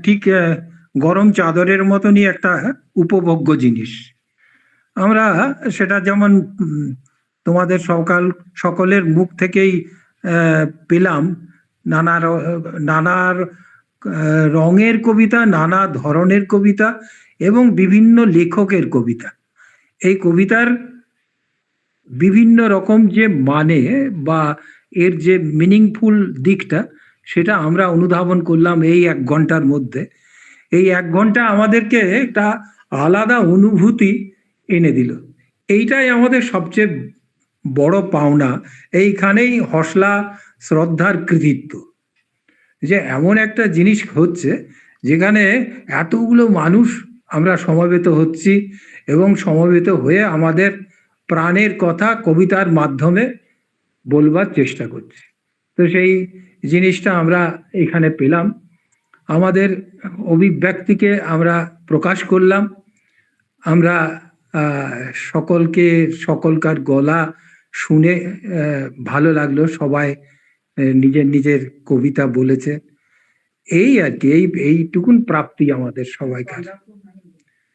ঠিক গরম চাদরের মতনই একটা উপভোগ্য জিনিস। আমরা সেটা যেমন তোমাদের সকলের মুখ থেকেই পেলাম, নানা রঙের কবিতা, নানা ধরনের কবিতা এবং বিভিন্ন লেখকের কবিতা। এই কবিতার বিভিন্ন রকম যে মানে বা এর যে মিনিংফুল দিকটা, সেটা আমরা অনুধাবন করলাম এই 1 ঘন্টার মধ্যে। এই 1 ঘন্টা আমাদেরকে একটা আলাদা অনুভূতি এনে দিল। এইটাই আমাদের সবচেয়ে বড় পাওনা। এইখানেই হসলা শ্রদ্ধার কৃতিত্ব, যে এমন একটা জিনিস হচ্ছে যেখানে এতগুলো মানুষ আমরা সমবেত হচ্ছি এবং সমবেত হয়ে আমাদের প্রাণের কথা কবিতার মাধ্যমে বলবার চেষ্টা করছি। তো সেই জিনিসটা আমরা এখানে পেলাম, আমাদের অভিব্যক্তিকে আমরা প্রকাশ করলাম। আমরা সকলকার গলা শুনে ভালো লাগলো, সবাই নিজের নিজের কবিতা বলেছে। এই আর কি, এইটুকুন প্রাপ্তি আমাদের সবাইকার।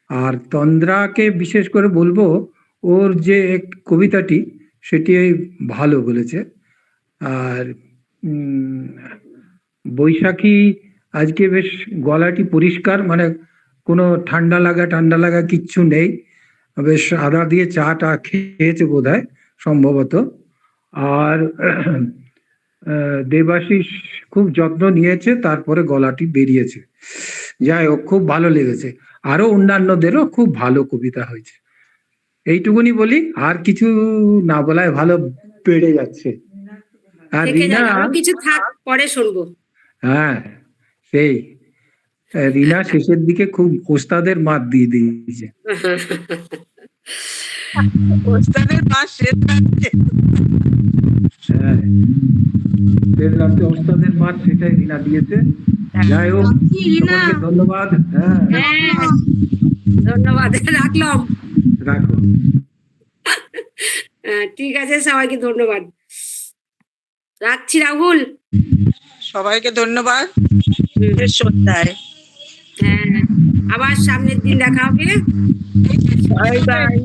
আর তন্দ্রাকে বিশেষ করে বলবো, ওর যে কবিতাটি সেটি ভালো বলেছে। আর বৈশাখী আজকে বেশ গলাটি পরিষ্কার, মানে কোনো ঠান্ডা লাগা কিচ্ছু নেই। বেশ আদা দিয়ে চাটা খেয়েছে বোধহয়, সম্ভবত। আর দেবাশিস খুব যত্ন নিয়েছে, তারপরে গলাটি বেরিয়েছে। যাই হোক, খুব ভালো লেগেছে। আরো অন্যান্যদেরও খুব ভালো কবিতা হয়েছে। এইটুকুনি বলি, আর কিছু না বলায় ভালো, বেড়ে যাচ্ছে। আর থেকে রিনা, যাক, আরো কিছু থাক, পরে শুনবো। হ্যাঁ সেই রিনা শেষের দিকে খুব ওস্তাদের মাত দিয়ে দিয়েছে। ওস্তাদের পাশ শেষ রাখছে। হ্যাঁ, শেষ রাতে ওস্তাদের মাত সেটাই রিনা দিয়েছে। যাই হোক, সকলকে ধন্যবাদ। হ্যাঁ, হ্যাঁ, ধন্যবাদ, রাখলাম। রাখো। ঠিক আছে, সবাইকে ধন্যবাদ, রাখছি রাহুল। সবাইকে ধন্যবাদ। সন্ধ্যায় হ্যাঁ, আবার সামনের দিন দেখা হবে। Bye bye.